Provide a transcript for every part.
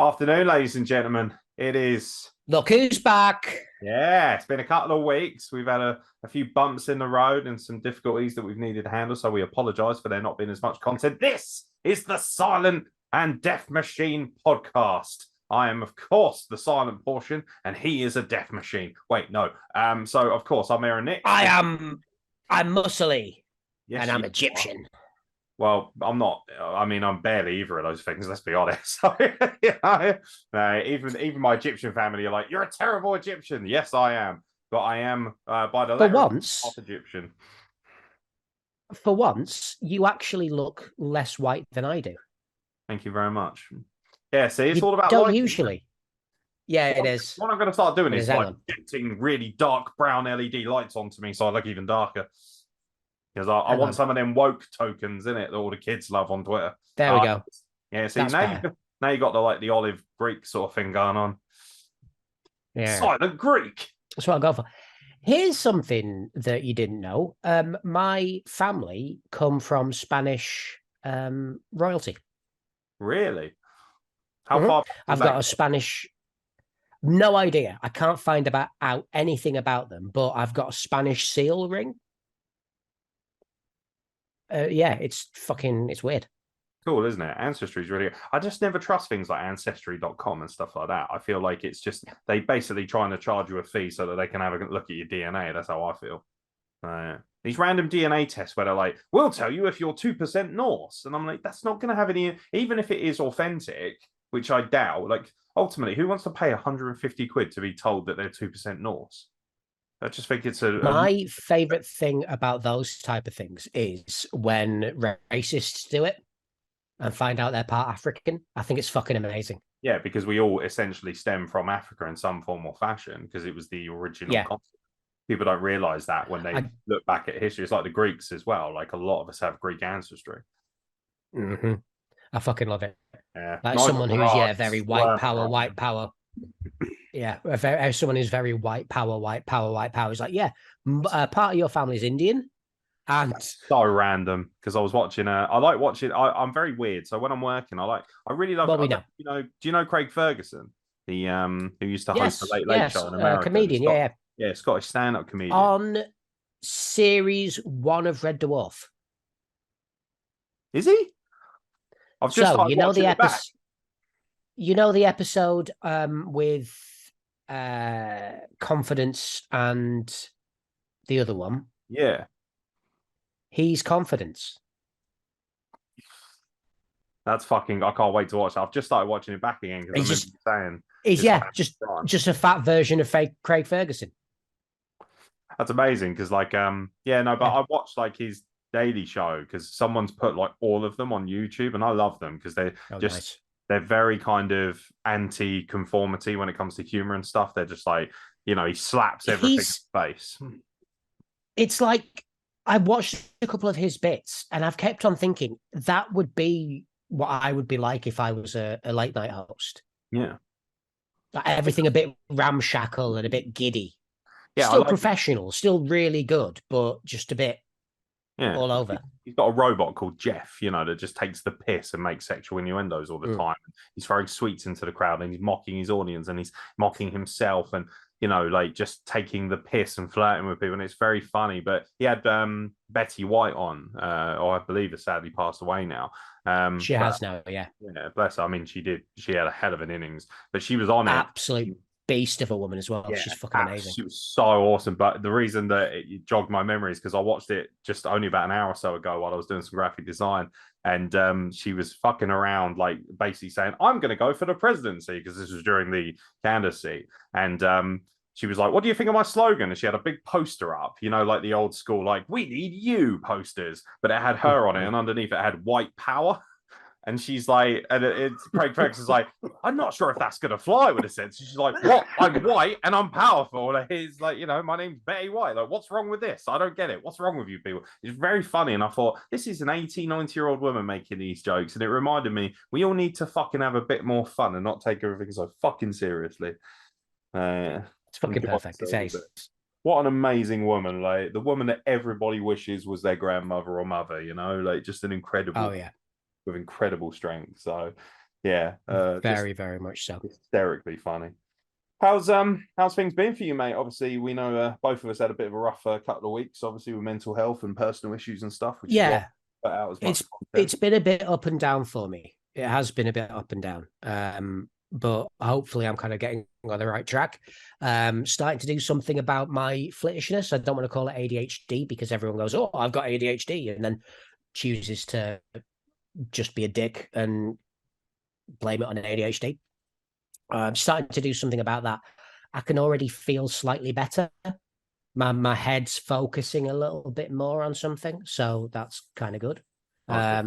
Afternoon, ladies and gentlemen. It is, Look who's back. yeah, it's been a couple of weeks. We've had a few bumps in the road and some difficulties that we've needed to handle. So we apologize for there not being as much content. This is the Silent and Deaf Machine podcast. I am, of course, the silent portion, and he is a deaf machine. Wait, no. So of course, I'm Aaron Nick. I'm muscly. Yes, And I'm you are. Egyptian. Well, I'm not. I mean, I'm barely either of those things. Let's be honest. So, even my Egyptian family are like, "You're a terrible Egyptian." Yes, I am, but I am by the For letter once, of Egyptian. for once, you actually look less white than I do. Thank you very much. Yeah, see, it's You all about don't lighting. usually. Yeah, it is. What I'm going to start doing It is is. Hang like on. getting really dark brown LED lights onto me, so I look even darker. Because I Hang want on. some of them woke tokens in it that all the kids love on Twitter. There we go. Yeah, see, That's better. now you got the olive Greek sort of thing going on. Yeah. Silent Greek. That's what I'll go for. Here's something that you didn't know. My family come from Spanish royalty. Really? How far? I've got a Spanish. No idea. I can't find out anything about them, but I've got a Spanish seal ring. Yeah, it's weird. Cool, isn't it? Ancestry is really. I just never trust things like ancestry.com and stuff like that. I feel like it's just they basically trying to charge you a fee so that they can have a look at your DNA. That's how I feel. These random DNA tests where they're like, "We'll tell you if you're 2% Norse," and I'm like, "That's not going to have any." Even if it is authentic, which I doubt. Like, ultimately, who wants to pay 150 quid to be told that they're 2% Norse? I just think it's My favorite thing about those type of things is when racists do it and find out they're part African. I think it's fucking amazing. Yeah, because we all essentially stem from Africa in some form or fashion because it was the original concept. People don't realize that when they look back at history. It's like the Greeks as well. Like a lot of us have Greek ancestry. I fucking love it. Yeah. Like someone who's very white power. Yeah, someone who's very white power. Is like, yeah, part of your family is Indian, and so random because I was watching. I like watching. I'm very weird, so when I'm working, I really love. Well, we know. Do you know Craig Ferguson, the who used to host the Late Show in America? Comedian, yeah, Scottish stand-up comedian on series 1 of Red Dwarf. Is he? I've just so you know the episode. You know the episode with Confidence and the other one. Yeah, he's Confidence. That's fucking. I can't wait to watch it. I've just started watching it back again because he's saying he's just a fat version of fake Craig Ferguson. That's amazing because I watched like his daily show because someone's put like all of them on YouTube and I love them because they're very kind of anti-conformity when it comes to humor and stuff. They're just like, he slaps everything in face. It's like I watched a couple of his bits and I've kept on thinking that would be what I would be like if I was a late night host. Yeah. Like everything a bit ramshackle and a bit giddy. Yeah, still professional, still really good, but just a bit all over. He's got a robot called Jeff, that just takes the piss and makes sexual innuendos all the time. He's throwing sweets into the crowd and he's mocking his audience and he's mocking himself and, like just taking the piss and flirting with people. And it's very funny. But he had Betty White on, or I believe has sadly passed away now. She has now, yeah. Yeah, bless her. I mean, she had a hell of an innings, but she was on it. Absolute beast of a woman as well. Yeah, she's fucking amazing. She was so awesome. But the reason that it jogged my memory is because I watched it just only about an hour or so ago while I was doing some graphic design. And she was fucking around, like basically saying, "I'm going to go for the presidency," because this was during the candidacy. And she was like, "What do you think of my slogan?" And she had a big poster up, like the old school, like, "We need you" posters, but it had her on it. And underneath it had white power. And she's like, and it's Craig Ferguson's like, "I'm not sure if that's going to fly with a sense." She's like, "What? I'm white and I'm powerful." And he's like, my name's Betty White. Like, what's wrong with this? I don't get it. What's wrong with you people? It's very funny. And I thought, this is an 80, 90-year-old woman making these jokes. And it reminded me, we all need to fucking have a bit more fun and not take everything so fucking seriously. It's fucking perfect. It's ace. What an amazing woman. Like, the woman that everybody wishes was their grandmother or mother, like just an incredible. Oh, yeah. With incredible strength. So Yeah, just Very much so. hysterically funny. How's things been for you, mate? Obviously, we know both of us had a bit of a rough couple of weeks, obviously with mental health and personal issues and stuff, which is why Yeah, I put out as much it's content. been a bit up and down for me. It has been a bit up and down. But hopefully I'm kind of getting on the right track. Starting to do something about my flittishness. I don't want to call it ADHD because everyone goes, "Oh, I've got ADHD," and then chooses to just be a dick and blame it on ADHD. I'm starting to do something about that. I can already feel slightly better. My head's focusing a little bit more on something, so that's kind of good. Okay.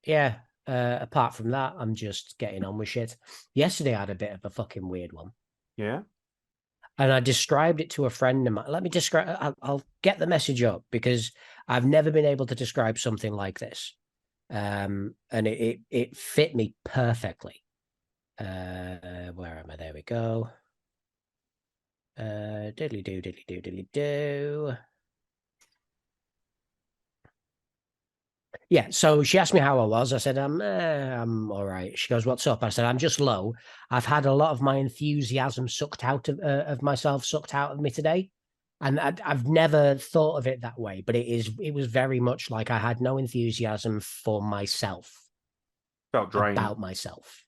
Yeah. Apart from that, I'm just getting on with shit. Yesterday, I had a bit of a fucking weird one, Yeah. and I described it to a friend of mine. Let me describe. I'll get the message up because I've never been able to describe something like this. And it fit me perfectly. Where am I? There we go. Diddly do, diddly do, diddly do. Yeah, so she asked me how I was. I said, I'm all right. She goes, "What's up?" I said, "I'm just low. I've had a lot of my enthusiasm sucked out of myself, sucked out of me today." And I've never thought of it that way, but it was very much like I had no enthusiasm for myself, Felt drained. about myself.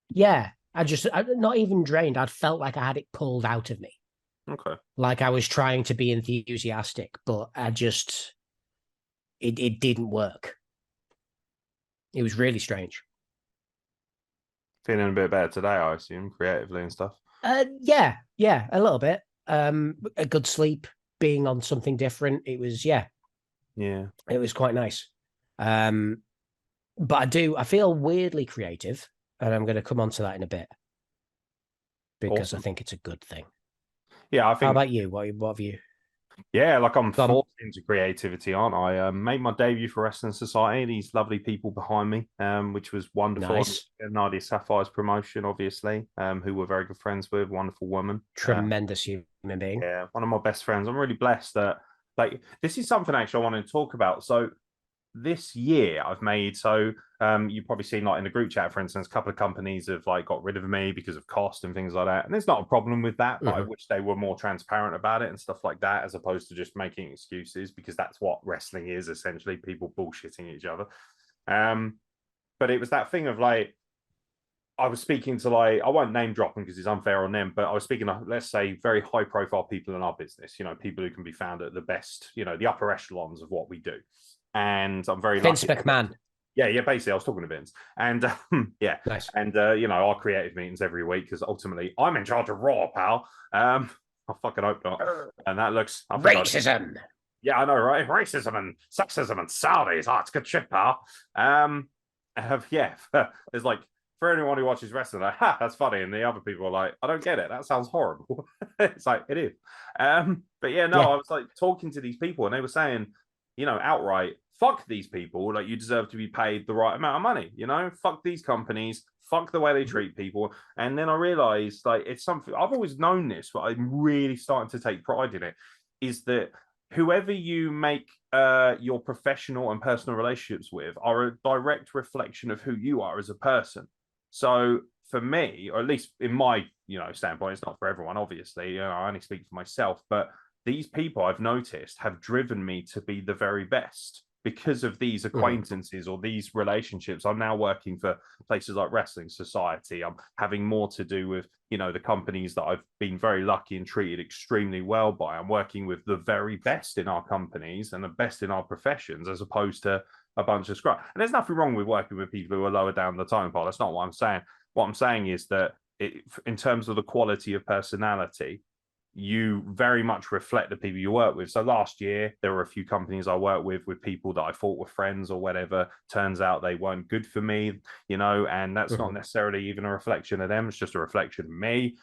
Yeah, not even drained. I'd felt like I had it pulled out of me. Okay. Like I was trying to be enthusiastic, but it didn't work. It was really strange. Feeling a bit better today, I assume, creatively and stuff. Yeah, a little bit. A good sleep, being on something different. It was, yeah, Yeah. it was quite nice. Um, but I feel weirdly creative, and I'm going to come on to that in a bit because I Awesome. think it's a good thing. Yeah, I How think about you? What have you yeah, like I'm gone? forced into creativity, aren't I? Made my debut for Wrestling Society. These lovely people behind me, which was wonderful. Nice, Nadia Sapphire's promotion, obviously, who we're very good friends with. Wonderful woman. tremendous human being. Yeah, one of my best friends. I'm really blessed that like this is something actually I want to talk about. So this year I've made you've probably seen like in the group chat, for instance, a couple of companies have like got rid of me because of cost and things like that. And there's not a problem with that, but I wish they were more transparent about it and stuff like that, as opposed to just making excuses, because that's what wrestling is essentially, people bullshitting each other. But it was that thing of like I was speaking to like I won't name drop them because it's unfair on them, but I was speaking to, let's say, very high profile people in our business, people who can be found at the best, the upper echelons of what we do. And I'm very Vince lucky. McMahon. Yeah, basically I was talking to Vince. And yeah. Nice. And our creative meetings every week, because ultimately I'm in charge of Raw, pal. I fucking hope not. And that looks Racism. Yeah, I know, right? Racism and sexism and Saudis. Oh, it's good shit, pal. Yeah, there's like, for anyone who watches wrestling, like, ha, that's funny. And the other people are like, I don't get it. That sounds horrible. It's like, it is. But yeah, no, Yeah. I was like talking to these people and they were saying, outright, fuck these people. Like, you deserve to be paid the right amount of money, fuck these companies, fuck the way they treat people. And then I realized, like, it's something I've always known this, but I'm really starting to take pride in it, is that whoever you make your professional and personal relationships with are a direct reflection of who you are as a person. So for me, or at least in my standpoint, it's not for everyone, obviously. I only speak for myself, but these people I've noticed have driven me to be the very best because of these acquaintances or these relationships. I'm now working for places like Wrestling Society. I'm having more to do with, the companies that I've been very lucky and treated extremely well by. I'm working with the very best in our companies and the best in our professions, as opposed to a bunch of scrub. And there's nothing wrong with working with people who are lower down the totem pole. That's not what I'm saying. What I'm saying is that in terms of the quality of personality, you very much reflect the people you work with. So last year, there were a few companies I worked with people that I thought were friends or whatever. Turns out they weren't good for me, and that's not necessarily even a reflection of them. It's just a reflection of me.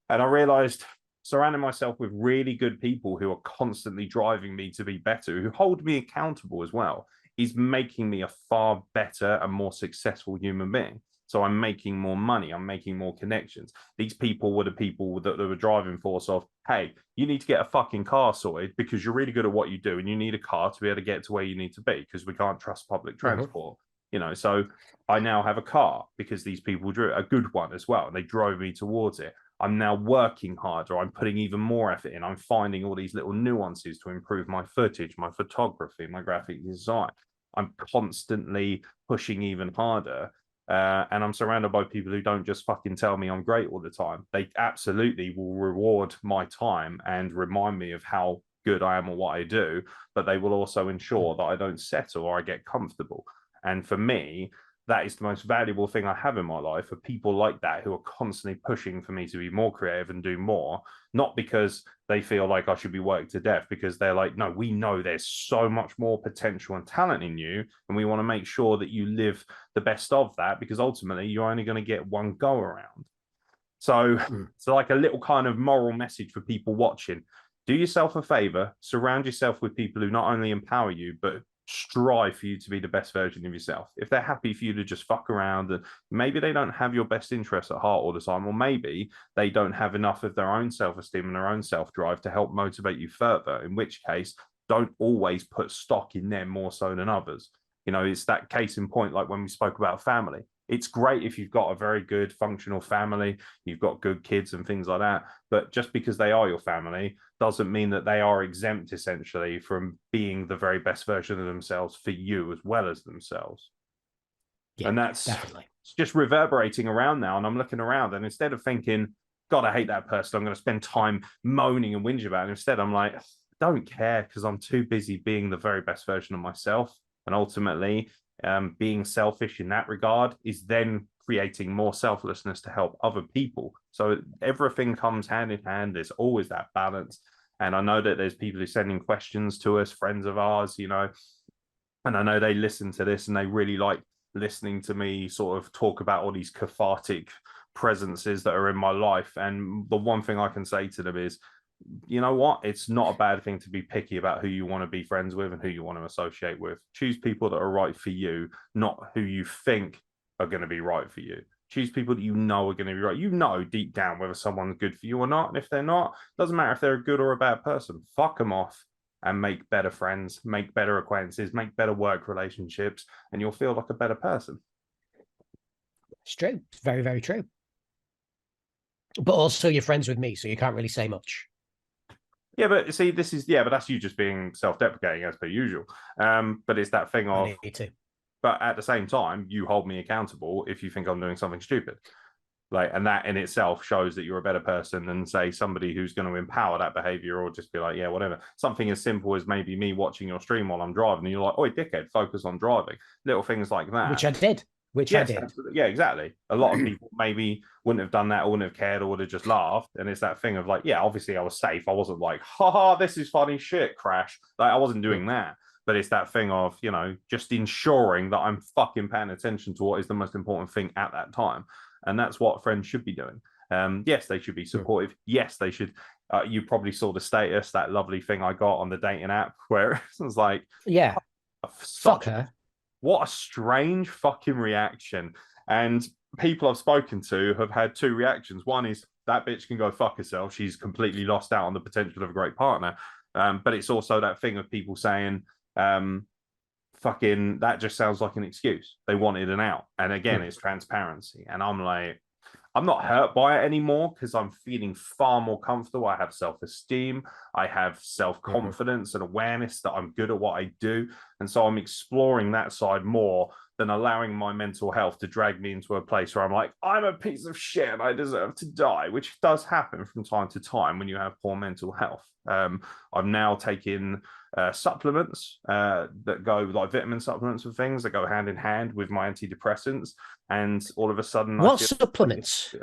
And I realized surrounding myself with really good people who are constantly driving me to be better, who hold me accountable as well, is making me a far better and more successful human being. So I'm making more money. I'm making more connections. These people were the people that were driving force of, hey, you need to get a fucking car sorted because you're really good at what you do and you need a car to be able to get to where you need to be, because we can't trust public transport. You know, so I now have a car because these people drew a good one as well, and they drove me towards it. I'm now working harder. I'm putting even more effort in. I'm finding all these little nuances to improve my footage, my photography, my graphic design. I'm constantly pushing even harder. And I'm surrounded by people who don't just fucking tell me I'm great all the time. They absolutely will reward my time and remind me of how good I am at what I do, but they will also ensure that I don't settle or I get comfortable. And for me, that is the most valuable thing I have in my life, are people like that who are constantly pushing for me to be more creative and do more, not because they feel like I should be worked to death, because they're like, no, we know there's so much more potential and talent in you, and we want to make sure that you live the best of that, because ultimately you're only going to get one go around. So it's like a little kind of moral message for people watching. Do yourself a favor, surround yourself with people who not only empower you, but strive for you to be the best version of yourself. If they're happy for you to just fuck around, and maybe they don't have your best interests at heart all the time, or maybe they don't have enough of their own self-esteem and their own self-drive to help motivate you further, in which case don't always put stock in them more so than others. You know, it's that case in point, like when we spoke about family. It's great if you've got a very good functional family, you've got good kids and things like that. But just because they are your family doesn't mean that they are exempt, essentially, from being the very best version of themselves for you as well as themselves. Yeah, and that's definitely. It's just reverberating around now. And I'm looking around, and instead of thinking, God, I hate that person, I'm going to spend time moaning and whinging about it. Instead, I'm like, I don't care, because I'm too busy being the very best version of myself. And ultimately, being selfish in that regard is then creating more selflessness to help other people. So everything comes hand in hand. There's always that balance. And I know that there's people who send in questions to us, friends of ours, you know, and I know they listen to this and they really like listening to me sort of talk about all these cathartic presences that are in my life. And the one thing I can say to them is, you know what? It's not a bad thing to be picky about who you want to be friends with and who you want to associate with. Choose people that are right for you, not who you think are going to be right for you. Choose people that you know are going to be right. You know deep down whether someone's good for you or not. And if they're not, doesn't matter if they're a good or a bad person. Fuck them off and make better friends, make better acquaintances, make better work relationships, and you'll feel like a better person. It's true. It's very, very true. But also you're friends with me, so you can't really say much. Yeah, but see, but that's you just being self-deprecating as per usual. But it's that thing of, I need to. but at the same time, you hold me accountable if you think I'm doing something stupid. Like, and that in itself shows that you're a better person than, say, somebody who's going to empower that behavior or just be like, yeah, whatever. Something as simple as maybe me watching your stream while I'm driving and you're like, oh, dickhead, focus on driving. Little things like that. Which I did. Yes, yeah, exactly. A lot of people maybe wouldn't have done that or wouldn't have cared or would have just laughed. And it's that thing of like, yeah, obviously I was safe. I wasn't like, ha, this is funny shit, crash. Like, I wasn't doing that. But it's that thing of, you know, just ensuring that I'm fucking paying attention to what is the most important thing at that time. And that's what friends should be doing. Yes, they should be supportive. Yes, they should. You probably saw the status, that lovely thing I got on the dating app where it was like, yeah, fuck her. What a strange fucking reaction. And people I've spoken to have had two reactions. One is, that bitch can go fuck herself. She's completely lost out on the potential of a great partner. But it's also that thing of people saying, fucking, that just sounds like an excuse. They wanted an out. And again, it's transparency. And I'm like, I'm not hurt by it anymore because I'm feeling far more comfortable. I have self-esteem. I have self-confidence and awareness that I'm good at what I do. And so I'm exploring that side more than allowing my mental health to drag me into a place where I'm like, I'm a piece of shit and I deserve to die, which does happen from time to time when you have poor mental health. I'm now taking supplements that go, like vitamin supplements and things that go hand in hand with my antidepressants. And all of a sudden, what supplements?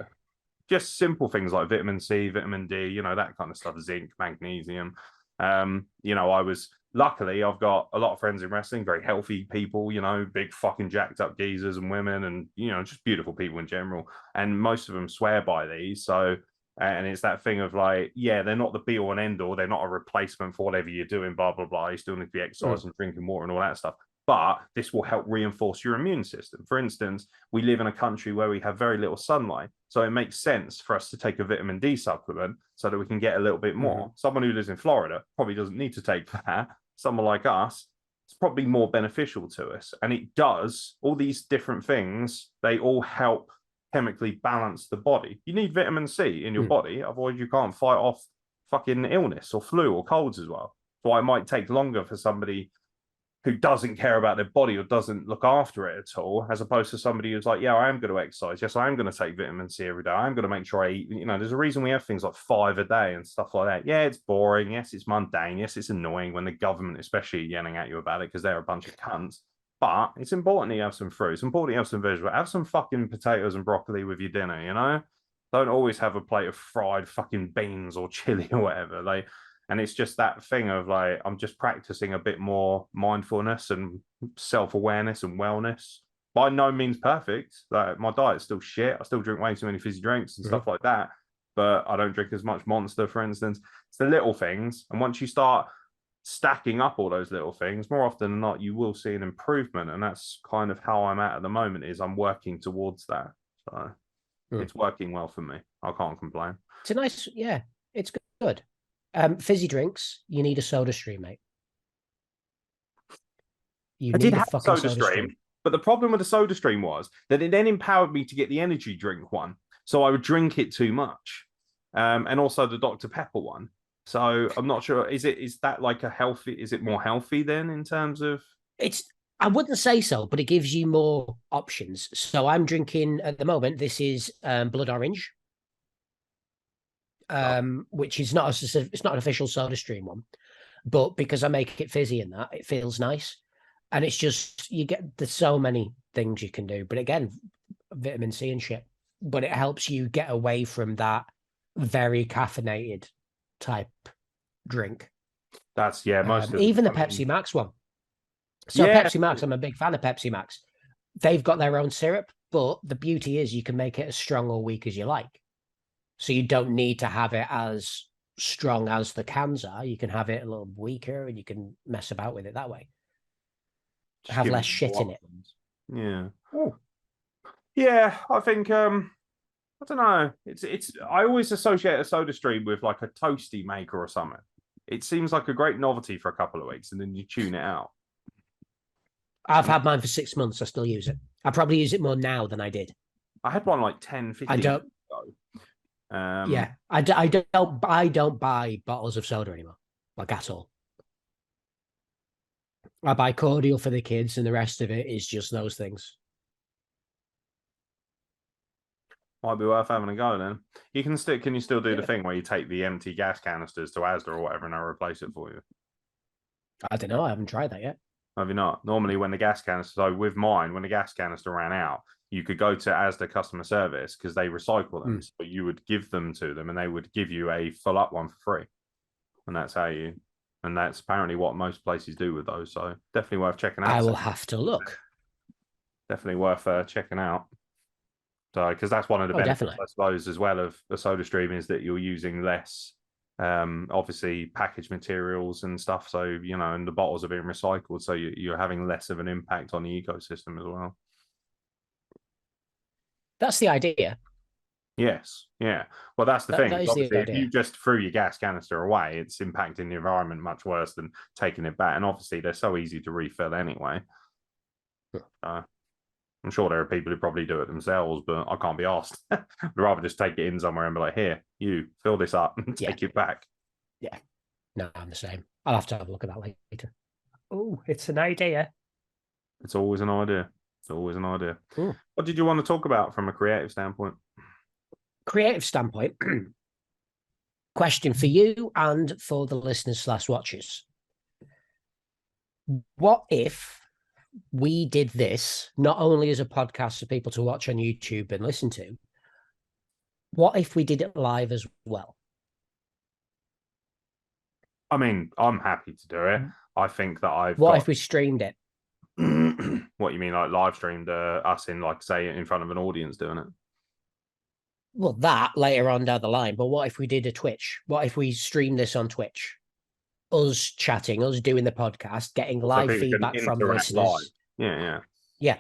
Just simple things like vitamin C, vitamin D, you know, that kind of stuff, zinc, magnesium. You know, luckily, I've got a lot of friends in wrestling, very healthy people, you know, big fucking jacked up geezers and women and, you know, just beautiful people in general. And most of them swear by these. So, and it's that thing of like, yeah, they're not the be all and end all. They're not a replacement for whatever you're doing, blah, blah, blah. You still need to be exercising and drinking water and all that stuff. But this will help reinforce your immune system. For instance, we live in a country where we have very little sunlight. So it makes sense for us to take a vitamin D supplement so that we can get a little bit more. Someone who lives in Florida probably doesn't need to take that. Someone like us, it's probably more beneficial to us. And it does all these different things. They all help chemically balance the body. You need vitamin C in your body, otherwise you can't fight off fucking illness or flu or colds as well. So it might take longer for somebody who doesn't care about their body or doesn't look after it at all, as opposed to somebody who's like, yeah, I am going to exercise. Yes, I am going to take vitamin C every day. I'm going to make sure I eat, there's a reason we have things like 5 a day and stuff like that. Yeah, it's boring. Yes, it's mundane. Yes, it's annoying when the government especially yelling at you about it because they're a bunch of cunts. But it's important that you have some fruit. It's important you have some vegetables. Have some fucking potatoes and broccoli with your dinner, Don't always have a plate of fried fucking beans or chili or whatever. And it's just that thing of I'm just practicing a bit more mindfulness and self-awareness and wellness. By no means perfect. My diet's still shit. I still drink way too many fizzy drinks and stuff like that. But I don't drink as much Monster, for instance. It's the little things. And once you start stacking up all those little things, more often than not, you will see an improvement. And that's kind of how I'm at the moment, is I'm working towards that. So it's working well for me. I can't complain. It's a nice, it's good. Fizzy drinks, you need a soda stream, mate. I did have a soda stream, but the problem with the soda stream was that it then empowered me to get the energy drink one. So I would drink it too much. And also the Dr. Pepper one. So I'm not sure, is that like is it more healthy then in terms of? I wouldn't say so, but it gives you more options. So I'm drinking at the moment, this is Blood Orange. Which is it's not an official soda stream one, but because I make it fizzy and that, it feels nice. And it's just, there's so many things you can do, but again, vitamin C and shit, but it helps you get away from that very caffeinated type drink. That's most even the Pepsi Max one. So Pepsi Max, I'm a big fan of Pepsi Max. They've got their own syrup, but the beauty is you can make it as strong or weak as you like. So you don't need to have it as strong as the cans are. You can have it a little weaker and you can mess about with it that way. Just have less shit in it. Yeah. Ooh. Yeah, I think I don't know. It's I always associate a soda stream with like a toasty maker or something. It seems like a great novelty for a couple of weeks and then you tune it out. I've had mine for 6 months. I still use it. I probably use it more now than I did. I had one like 10, 15 years ago. I don't buy bottles of soda anymore, like at all. I buy cordial for the kids, and the rest of it is just those things. Might be worth having a go then. Can you still do the thing where you take the empty gas canisters to Asda or whatever and they'll replace it for you? I don't know. I haven't tried that yet. Have you not? Normally when the gas canister, so with mine, when the gas canister ran out, you could go to Asda customer service because they recycle them. So you would give them to them and they would give you a full up one for free. And that's apparently what most places do with those. So definitely worth checking out. I will have to look. Definitely worth checking out. So, because that's one of the benefits, I suppose, as well of the soda stream is that you're using less, obviously, packaged materials and stuff. So, and the bottles are being recycled. So you're having less of an impact on the ecosystem as well. That's the idea. Yes. Yeah. Well, that's the thing. Obviously, if you just threw your gas canister away, it's impacting the environment much worse than taking it back. And obviously, they're so easy to refill anyway. I'm sure there are people who probably do it themselves, but I can't be asked. I'd rather just take it in somewhere and be like, here, you fill this up and take it back. Yeah. No, I'm the same. I'll have to have a look at that later. Oh, it's an idea. It's always an idea. It's always an idea. What did you want to talk about from a creative standpoint? Creative standpoint. Question for you and for the listeners / watchers. What if we did this not only as a podcast for people to watch on YouTube and listen to? What if we did it live as well? I mean, I'm happy to do it. I think that What if we streamed it? What you mean, like live streamed us in, like, say, in front of an audience doing it? Well, that later on down the line. But what if we did a Twitch? What if we streamed this on Twitch? Us chatting, us doing the podcast, getting live feedback from listeners. Live. Yeah.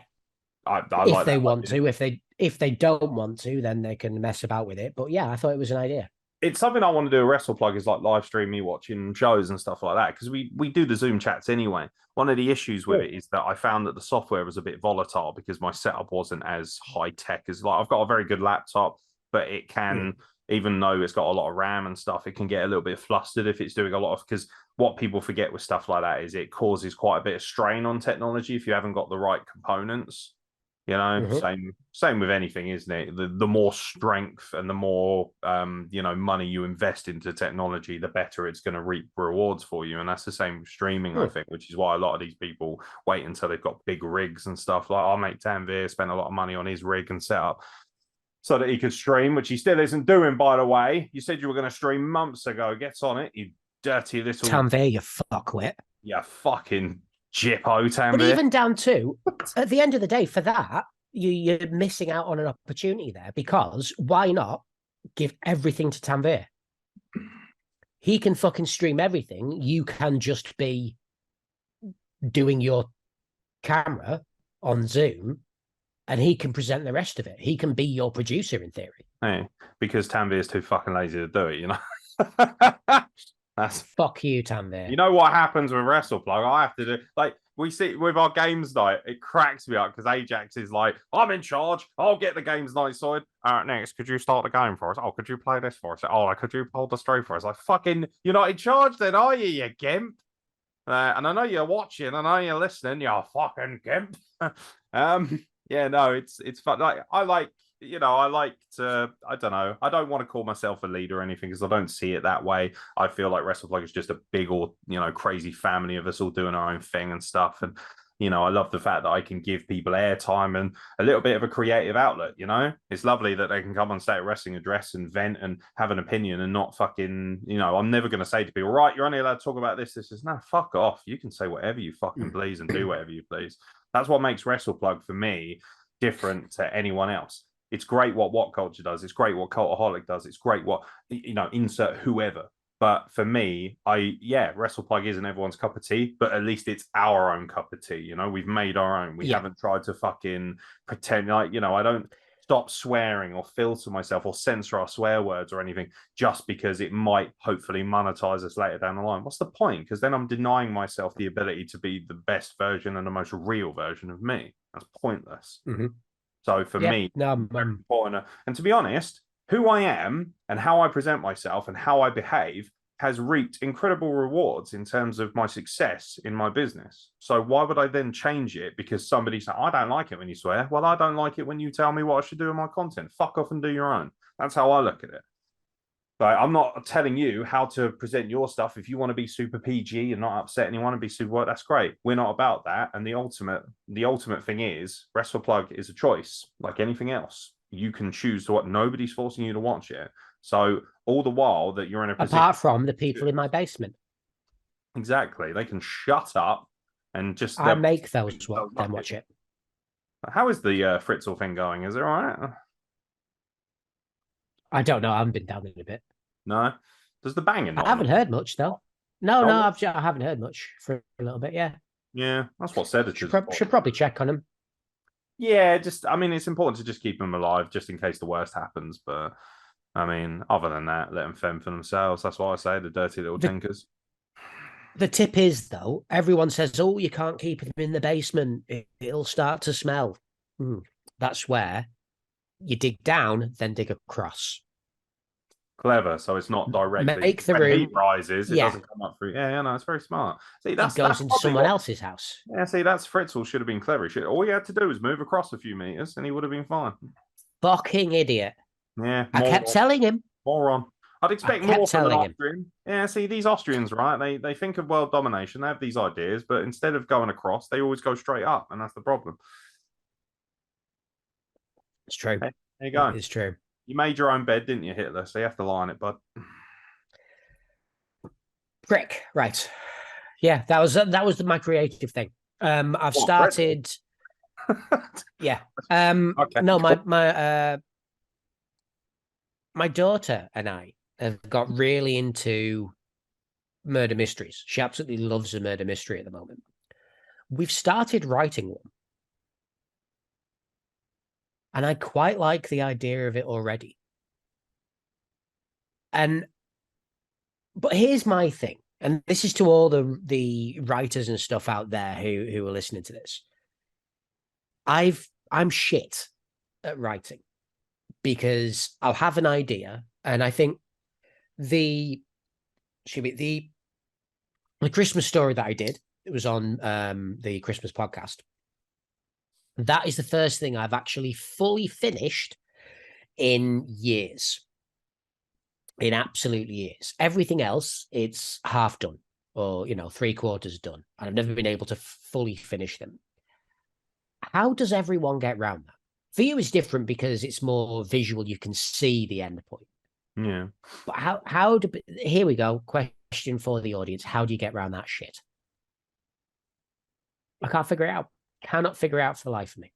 I if like they that want idea. to, if they don't want to, then they can mess about with it. But yeah, I thought it was an idea. it's something I want to do. A wrestle plug is like live stream me watching shows and stuff like that because we do the Zoom chats anyway. One of the issues with it is that I found that the software was a bit volatile because my setup wasn't as high tech as like I've got a very good laptop, but it can, even though it's got a lot of RAM and stuff, it can get a little bit flustered if it's doing a lot of, because what people forget with stuff like that is it causes quite a bit of strain on technology if you haven't got the right components. You know, same with anything, isn't it? The more strength and the more money you invest into technology, the better it's going to reap rewards for you. And that's the same with streaming, I think, which is why a lot of these people wait until they've got big rigs and stuff. Like our mate Tanvir spent a lot of money on his rig and setup so that he could stream, which he still isn't doing, by the way. You said you were going to stream months ago. Get on it, you dirty little Tanvir, you fuckwit. Yeah, fucking Jippo Tanvir. But even down to, at the end of the day, for that, you're missing out on an opportunity there, because why not give everything to Tanvir? He can fucking stream everything. You can just be doing your camera on Zoom and he can present the rest of it. He can be your producer in theory. Hey, because Tanvir is too fucking lazy to do it, you know? That's fuck you, Tanvir. You know what happens with WrestlePlug? I have to do like we see with our games night. It cracks me up because Ajax is like, "I'm in charge. I'll get the games night sorted. All right, next, could you start the game for us? Oh, could you play this for us? Oh, could you hold the stream for us? Like, fucking, you're not in charge then, are you, you gimp? And I know you're watching. I know you're listening. You fucking gimp. Yeah, no, it's fun. Like I like. I like to, I don't know, I don't want to call myself a leader or anything because I don't see it that way. I feel like WrestlePlug is just a big or, crazy family of us all doing our own thing and stuff. And, I love the fact that I can give people airtime and a little bit of a creative outlet, It's lovely that they can come on State of Wrestling address and vent and have an opinion and not fucking, I'm never going to say to people, right, you're only allowed to talk about this. This is, no, fuck off. You can say whatever you fucking please and do whatever you please. That's what makes WrestlePlug for me different to anyone else. It's great what culture does. It's great what Cultaholic does. It's great what, insert whoever. But for me, WrestlePlug isn't everyone's cup of tea, but at least it's our own cup of tea. We've made our own. We haven't tried to fucking pretend I don't stop swearing or filter myself or censor our swear words or anything just because it might hopefully monetize us later down the line. What's the point? Because then I'm denying myself the ability to be the best version and the most real version of me. That's pointless. So for me, very important. And to be honest, who I am and how I present myself and how I behave has reaped incredible rewards in terms of my success in my business. So why would I then change it because somebody said, I don't like it when you swear? Well, I don't like it when you tell me what I should do in my content. Fuck off and do your own. That's how I look at it. But I'm not telling you how to present your stuff. If you want to be super PG and not upset anyone and be super, that's great. We're not about that. And the ultimate thing is, WrestlePlug is a choice, like anything else. You can choose to what. Nobody's forcing you to watch it. So all the while that you're in a position, apart from the people in my basement, exactly, they can shut up and just. I make them watch it. How is the Fritzl thing going? Is it all right? I don't know. I haven't been down in a bit. No, does the banging? I haven't heard much though. No, I haven't heard much for a little bit. Yeah, that's what said it should probably check on him. Yeah, it's important to just keep them alive just in case the worst happens. But other than that, let them fend for themselves. That's why I say the dirty little tinkers. The tip is though, everyone says, "Oh, you can't keep them in the basement; it'll start to smell." That's where you dig down, then dig across. Clever, so it's not directly. Make the room. Heat rises, it doesn't come up through. Yeah, no, it's very smart. See, it goes into someone else's house. Yeah, see, that's Fritzl should have been clever. All he had to do was move across a few meters, and he would have been fine. Fucking idiot. Yeah, I kept telling him. Moron. I'd expect more from an Austrian. Yeah, see, these Austrians, right? They think of world domination. They have these ideas, but instead of going across, they always go straight up, and that's the problem. It's true. Hey, there you go. It's true. You made your own bed, didn't you, Hitler? So you have to lie on it, bud. Prick. Right. Yeah, that was my creative thing. I've started. Yeah. Okay. No, my daughter and I have got really into murder mysteries. She absolutely loves a murder mystery at the moment. We've started writing one. And I quite like the idea of it already. And but here's my thing, and this is to all the writers and stuff out there who are listening to this. I'm shit at writing because I'll have an idea, and I think the the Christmas story that I did, it was on the Christmas podcast. That is the first thing I've actually fully finished in years. In absolutely years. Everything else, it's half done or, 3/4 done. And I've never been able to fully finish them. How does everyone get around that? For you, it's different because it's more visual. You can see the end point. Yeah. But here we go. Question for the audience. How do you get around that shit? I can't figure it out. Cannot figure it out for the life of me.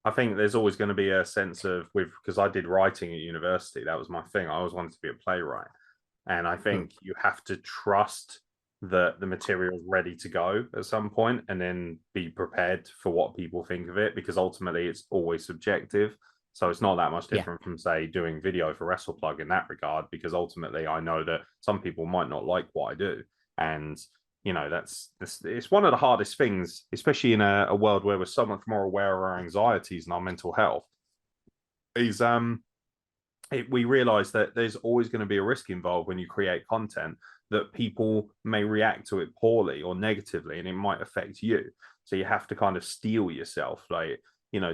I think there's always going to be a sense of because I did writing at university. That was my thing. I always wanted to be a playwright. And I think you have to trust that the material is ready to go at some point and then be prepared for what people think of it, because ultimately it's always subjective. So it's not that much different from, say, doing video for WrestlePlug in that regard, because ultimately I know that some people might not like what I do. And that's it's one of the hardest things, especially in a world where we're so much more aware of our anxieties and our mental health, is we realize that there's always going to be a risk involved when you create content, that people may react to it poorly or negatively, and it might affect you. So you have to kind of steel yourself. Like,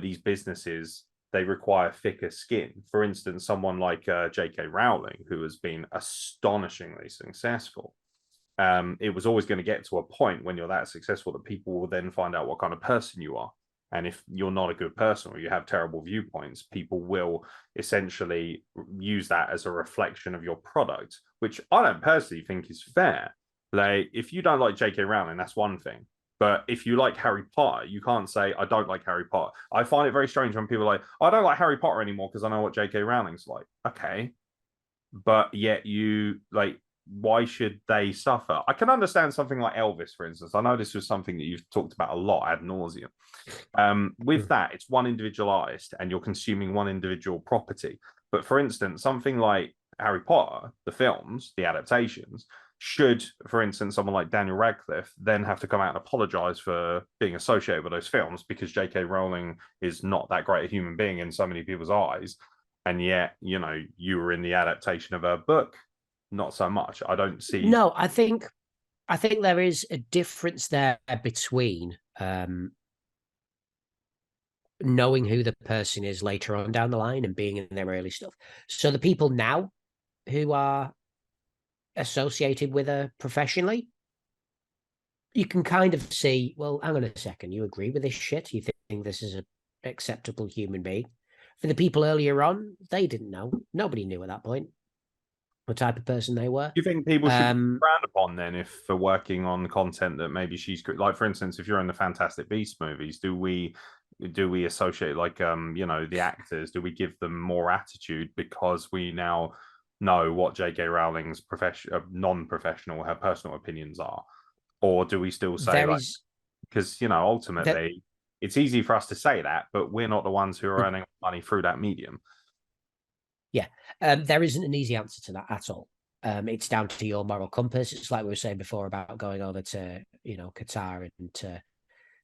these businesses, they require thicker skin. For instance, someone like J.K. Rowling, who has been astonishingly successful. It was always going to get to a point when you're that successful that people will then find out what kind of person you are. And if you're not a good person or you have terrible viewpoints, people will essentially use that as a reflection of your product, which I don't personally think is fair. Like, if you don't like J.K. Rowling, that's one thing. But if you like Harry Potter, you can't say, I don't like Harry Potter. I find it very strange when people are like, I don't like Harry Potter anymore because I know what J.K. Rowling's like. Okay. But yet why should they suffer? I can understand something like Elvis, for instance. I know this was something that you've talked about a lot ad nauseum. With that, it's one individual artist and you're consuming one individual property. But for instance, something like Harry Potter, the films, the adaptations, should, for instance, someone like Daniel Radcliffe then have to come out and apologize for being associated with those films because J.K. Rowling is not that great a human being in so many people's eyes. And yet, you were in the adaptation of her book. Not so much. I don't see. No, I think there is a difference there between knowing who the person is later on down the line and being in their early stuff. So the people now who are associated with her professionally, you can kind of see, well, hang on a second, you agree with this shit? You think this is an acceptable human being? For the people earlier on, they didn't know. Nobody knew at that point what type of person they were. Do you think people should be frowned upon then if for working on content that maybe she's like, for instance, if you're in the Fantastic Beasts movies, do we associate the actors, do we give them more attitude because we now know what J.K. Rowling's non-professional, her personal opinions are? Or do we still say because ultimately it's easy for us to say that, but we're not the ones who are earning money through that medium. Yeah, there isn't an easy answer to that at all. It's down to your moral compass. It's like we were saying before about going over to, Qatar and to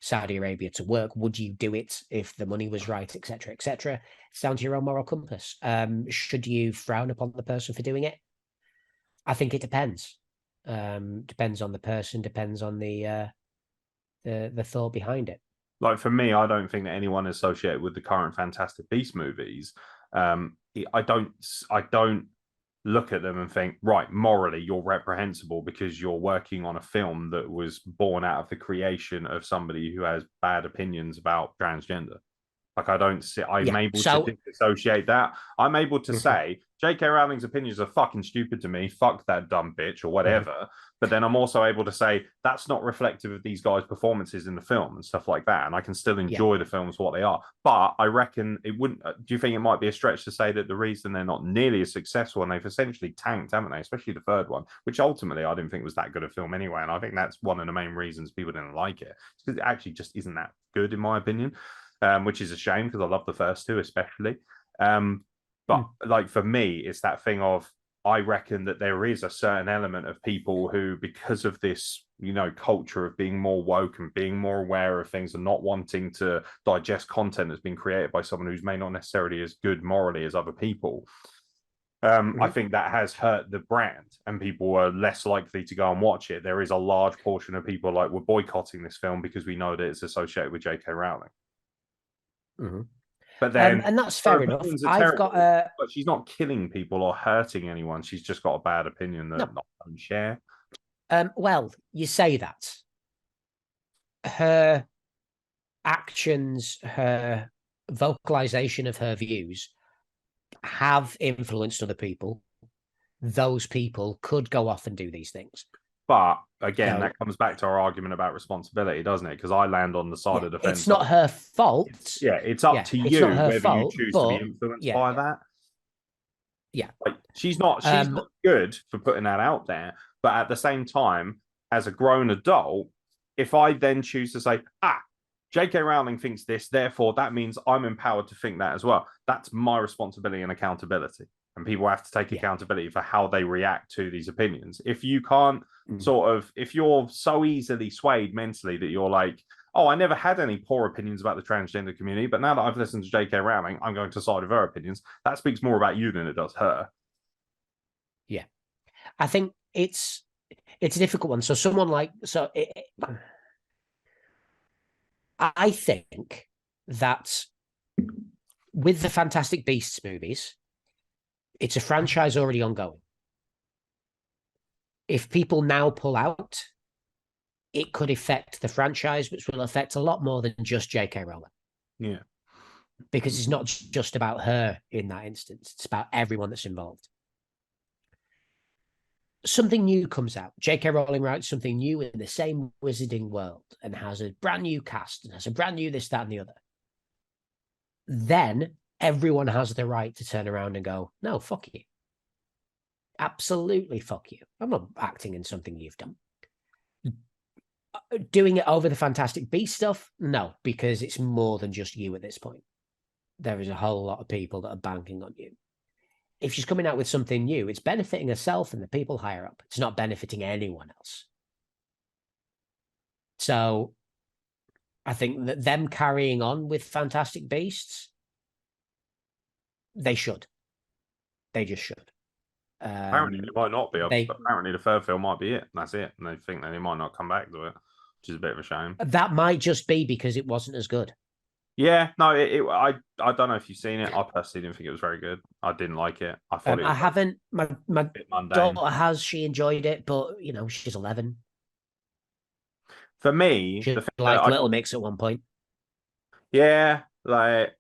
Saudi Arabia to work. Would you do it if the money was right, etc., etc.? It's down to your own moral compass. Should you frown upon the person for doing it? I think it depends. Depends on the person. Depends on the thought behind it. Like, for me, I don't think that anyone associated with the current Fantastic Beasts movies, I don't look at them and think, right, morally you're reprehensible because you're working on a film that was born out of the creation of somebody who has bad opinions about transgender. Like, I don't see, I'm able to dissociate that. I'm able to say J.K. Rowling's opinions are fucking stupid to me. Fuck that dumb bitch or whatever. But then I'm also able to say that's not reflective of these guys' performances in the film and stuff like that. And I can still enjoy the films for what they are. But I reckon it wouldn't. Do you think it might be a stretch to say that the reason they're not nearly as successful, and they've essentially tanked, haven't they? Especially the third one, which ultimately I didn't think was that good a film anyway. And I think that's one of the main reasons people didn't like it. It's because it actually just isn't that good, in my opinion. Which is a shame because I love the first two especially. But like, for me, it's that thing of I reckon that there is a certain element of people who, because of this, culture of being more woke and being more aware of things and not wanting to digest content that's been created by someone who's may not necessarily as good morally as other people. I think that has hurt the brand, and people are less likely to go and watch it. There is a large portion of people like, we're boycotting this film because we know that it's associated with J.K. Rowling. But then, and that's fair enough. I've got but she's not killing people or hurting anyone. She's just got a bad opinion that I don't share. Well, you say that. Her actions, her vocalization of her views have influenced other people. Those people could go off and do these things. But again, that comes back to our argument about responsibility, doesn't it? Because I land on the side of the fence. It's not her fault. It's up to you whether you choose to be influenced by that. Yeah. Like, she's not good for putting that out there. But at the same time, as a grown adult, if I then choose to say, J.K. Rowling thinks this, therefore that means I'm empowered to think that as well. That's my responsibility and accountability. And people have to take accountability for how they react to these opinions. If you can't if you're so easily swayed mentally that you're like, oh, I never had any poor opinions about the transgender community, but now that I've listened to J.K. Rowling, I'm going to side with her opinions. That speaks more about you than it does her. Yeah. I think it's a difficult one. So someone like, I think that with the Fantastic Beasts movies, it's a franchise already ongoing. If people now pull out, it could affect the franchise, which will affect a lot more than just J.K. Rowling. Yeah. Because it's not just about her in that instance. It's about everyone that's involved. Something new comes out. J.K. Rowling writes something new in the same wizarding world and has a brand new cast and has a brand new this, that, and the other. Then everyone has the right to turn around and go, no, fuck you. Absolutely fuck you. I'm not acting in something you've done. Doing it over the Fantastic Beast stuff? No, because it's more than just you at this point. There is a whole lot of people that are banking on you. If she's coming out with something new, it's benefiting herself and the people higher up. It's not benefiting anyone else. So I think that them carrying on with Fantastic Beasts, they should. They just should. Apparently it might not be. Apparently the third film might be it. That's it. And they think that they might not come back to it, which is a bit of a shame. That might just be because it wasn't as good. Yeah, no, I don't know if you've seen it. I personally didn't think it was very good. I didn't like it. I thought it was haven't. My daughter has. She enjoyed it, but she's 11. For me, she liked Little Mix at one point. Yeah, that's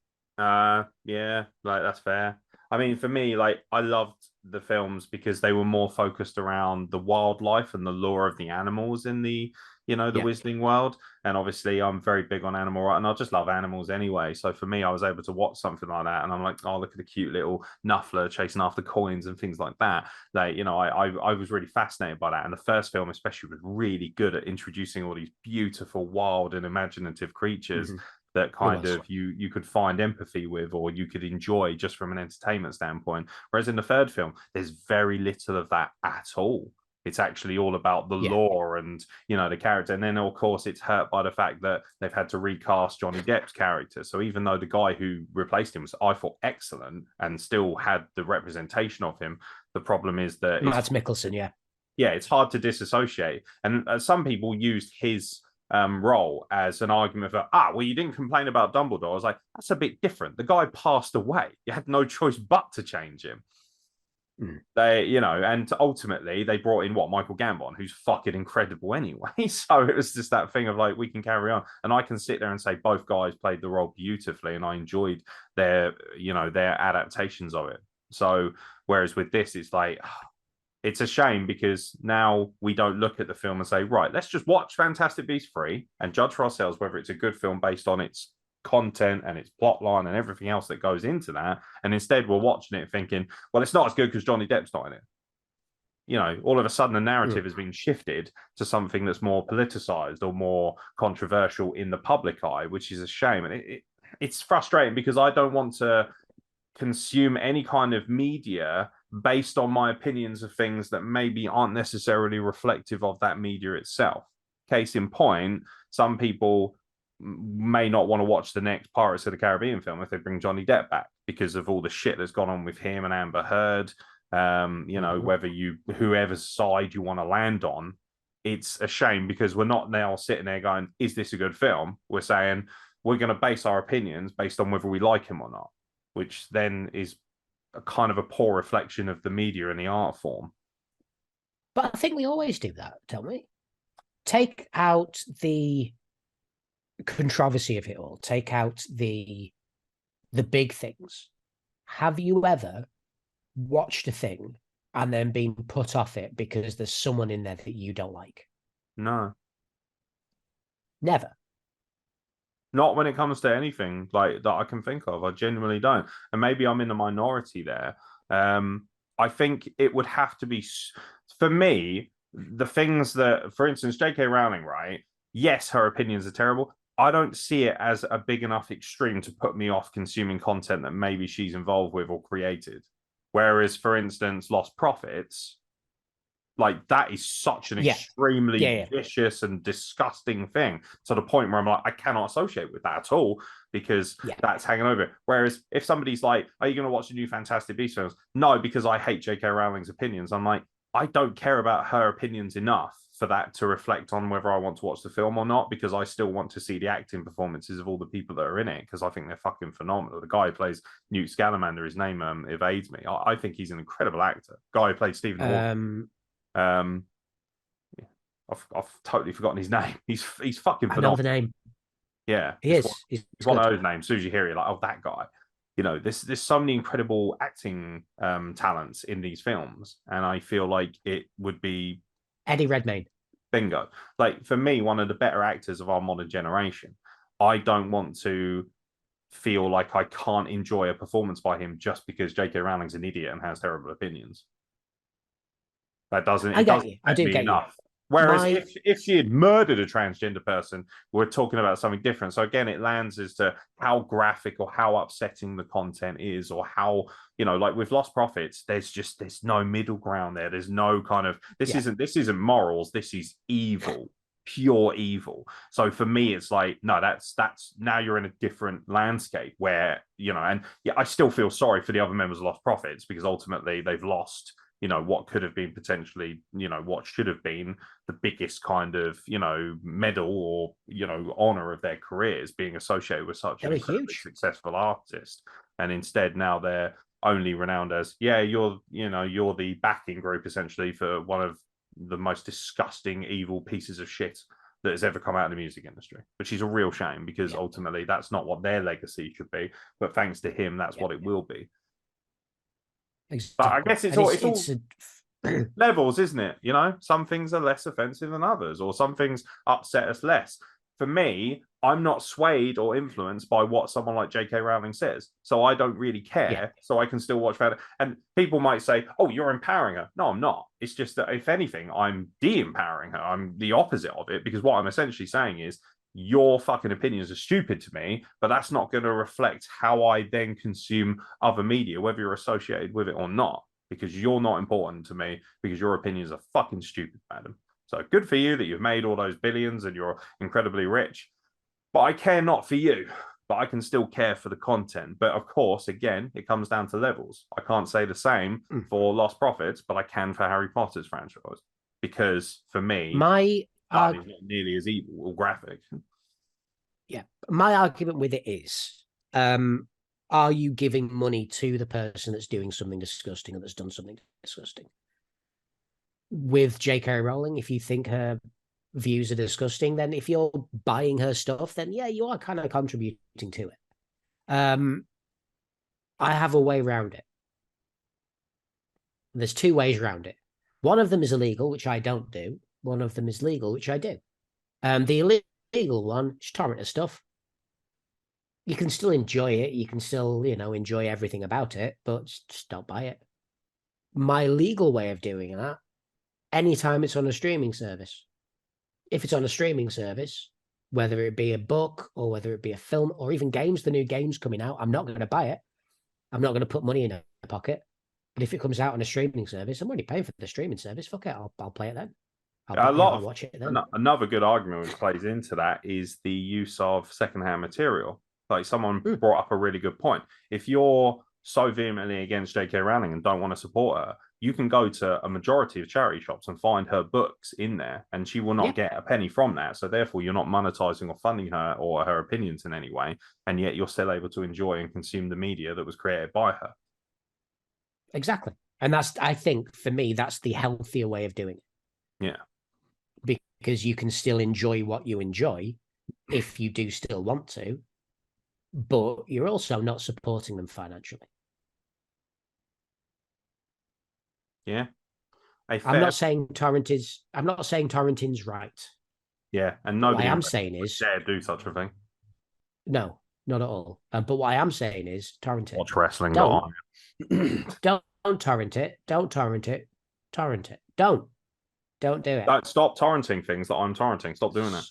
fair. I mean, for me, I loved the films because they were more focused around the wildlife and the lore of the animals in the Wizarding world. And obviously I'm very big on animal rights, and I just love animals anyway. So for me, I was able to watch something like that and I'm like, oh, look at the cute little Nuffler chasing after coins and things like that. I was really fascinated by that. And the first film especially was really good at introducing all these beautiful, wild and imaginative creatures that kind of you could find empathy with, or you could enjoy just from an entertainment standpoint. Whereas in the third film, there's very little of that at all. It's actually all about the lore and, the character. And then, of course, it's hurt by the fact that they've had to recast Johnny Depp's character. So even though the guy who replaced him was, I thought, excellent and still had the representation of him, the problem is that... Mads Mikkelsen, Yeah, it's hard to disassociate. And some people used his role as an argument for, well, you didn't complain about Dumbledore. I was like, that's a bit different. The guy passed away. You had no choice but to change him. And ultimately they brought in Michael Gambon, who's fucking incredible anyway. So it was just that thing of we can carry on. And I can sit there and say both guys played the role beautifully, and I enjoyed their adaptations of it. So whereas with this, it's it's a shame because now we don't look at the film and say, right, let's just watch Fantastic Beasts 3 and judge for ourselves whether it's a good film based on its content and its plot line and everything else that goes into that. And instead we're watching it thinking, well, it's not as good because Johnny Depp's not in it. All of a sudden the narrative has been shifted to something that's more politicized or more controversial in the public eye, which is a shame. And it's frustrating because I don't want to consume any kind of media based on my opinions of things that maybe aren't necessarily reflective of that media itself. Case in point, some people may not want to watch the next Pirates of the Caribbean film if they bring Johnny Depp back because of all the shit that's gone on with him and Amber Heard. You know, whether whoever's side you want to land on, it's a shame because we're not now sitting there going, is this a good film? We're saying we're going to base our opinions based on whether we like him or not, which then is a kind of a poor reflection of the media and the art form. But I think we always do that, don't we? Take out the controversy of it all. Take out the big things. Have you ever watched a thing and then been put off it because there's someone in there that you don't like? No. Never. Not when it comes to anything like that I can think of. I genuinely don't. And maybe I'm in the minority there. I think it would have to be, for me, the things that, for instance, J.K. Rowling, right? Yes, her opinions are terrible. I don't see it as a big enough extreme to put me off consuming content that maybe she's involved with or created. Whereas, for instance, Lost Profits, like that is such an extremely vicious and disgusting thing to the point where I'm like, I cannot associate with that at all because that's hanging over it. Whereas if somebody's like, are you going to watch the new Fantastic Beasts films? No, because I hate J.K. Rowling's opinions. I'm like, I don't care about her opinions enough for that to reflect on whether I want to watch the film or not, because I still want to see the acting performances of all the people that are in it, because I think they're fucking phenomenal. The guy who plays Newt Scamander, his name evades me. I think he's an incredible actor. Guy who played Stephen Hawking. I've totally forgotten his name. He's fucking phenomenal. I know the name. Yeah, he is. He's one of those names. As soon as you hear it, like, oh, that guy. You know, there's so many incredible acting talents in these films, and I feel like it would be Eddie Redmayne. Bingo. Like, for me, one of the better actors of our modern generation. I don't want to feel like I can't enjoy a performance by him just because J.K. Rowling's an idiot and has terrible opinions. That doesn't. I do get enough. Whereas if she had murdered a transgender person, we're talking about something different. So again, it lands as to how graphic or how upsetting the content is, or how, you know, like with Lost Profits, there's no middle ground there. There's no kind of this isn't morals. This is evil, pure evil. So for me, it's like, no, that's now you're in a different landscape where, you know, and I still feel sorry for the other members of Lost Profits because ultimately they've lost, you know, what could have been potentially, you know, what should have been the biggest kind of, you know, medal or, you know, honor of their careers, being associated with such an incredibly successful artist. And instead now they're only renowned as, you're the backing group essentially for one of the most disgusting, evil pieces of shit that has ever come out of the music industry, which is a real shame because ultimately that's not what their legacy should be. But thanks to him, that's what it will be. Exactly. But I guess it's all levels, isn't it? You know, some things are less offensive than others, or some things upset us less. For me, I'm not swayed or influenced by what someone like J.K. Rowling says, so I don't really care. So I can still watch that. And people might say, "Oh, you're empowering her." No, I'm not. It's just that if anything, I'm de-empowering her. I'm the opposite of it, because what I'm essentially saying is, your fucking opinions are stupid to me, but that's not going to reflect how I then consume other media, whether you're associated with it or not, because you're not important to me, because your opinions are fucking stupid, madam. So good for you that you've made all those billions and you're incredibly rich, but I care not for you, but I can still care for the content. But of course, again, it comes down to levels. I can't say the same for Lost Profits, but I can for Harry Potter's franchise, because for me, is not nearly as evil or graphic. Yeah, my argument with it is, are you giving money to the person that's doing something disgusting or that's done something disgusting? With J.K. Rowling, if you think her views are disgusting, then if you're buying her stuff, then you are kind of contributing to it. I have a way around it. There's two ways around it. One of them is illegal, which I don't do. One of them is legal, which I do. The illegal one is torrent stuff. You can still enjoy it. You can still, enjoy everything about it, but just don't buy it. My legal way of doing that, anytime it's on a streaming service. If it's on a streaming service, whether it be a book or whether it be a film or even games, the new games coming out, I'm not going to buy it. I'm not going to put money in a pocket. But if it comes out on a streaming service, I'm already paying for the streaming service. Fuck it, I'll play it then. I'll watch it then. Another good argument which plays into that is the use of secondhand material. Like someone brought up a really good point. If you're so vehemently against J.K. Rowling and don't want to support her, you can go to a majority of charity shops and find her books in there, and she will not get a penny from that. So therefore, you're not monetizing or funding her or her opinions in any way, and yet you're still able to enjoy and consume the media that was created by her. Exactly. And I think, for me, that's the healthier way of doing it. Yeah. Because you can still enjoy what you enjoy if you do still want to, but you're also not supporting them financially. Yeah. I'm not saying torrenting's right. Yeah, and nobody. What I am saying is dare do such a thing. No, not at all. But what I am saying is torrent it. Watch wrestling. Don't torrent it. Don't torrent it. Torrent it. Don't do it. Don't stop torrenting things that I'm torrenting. Stop doing it.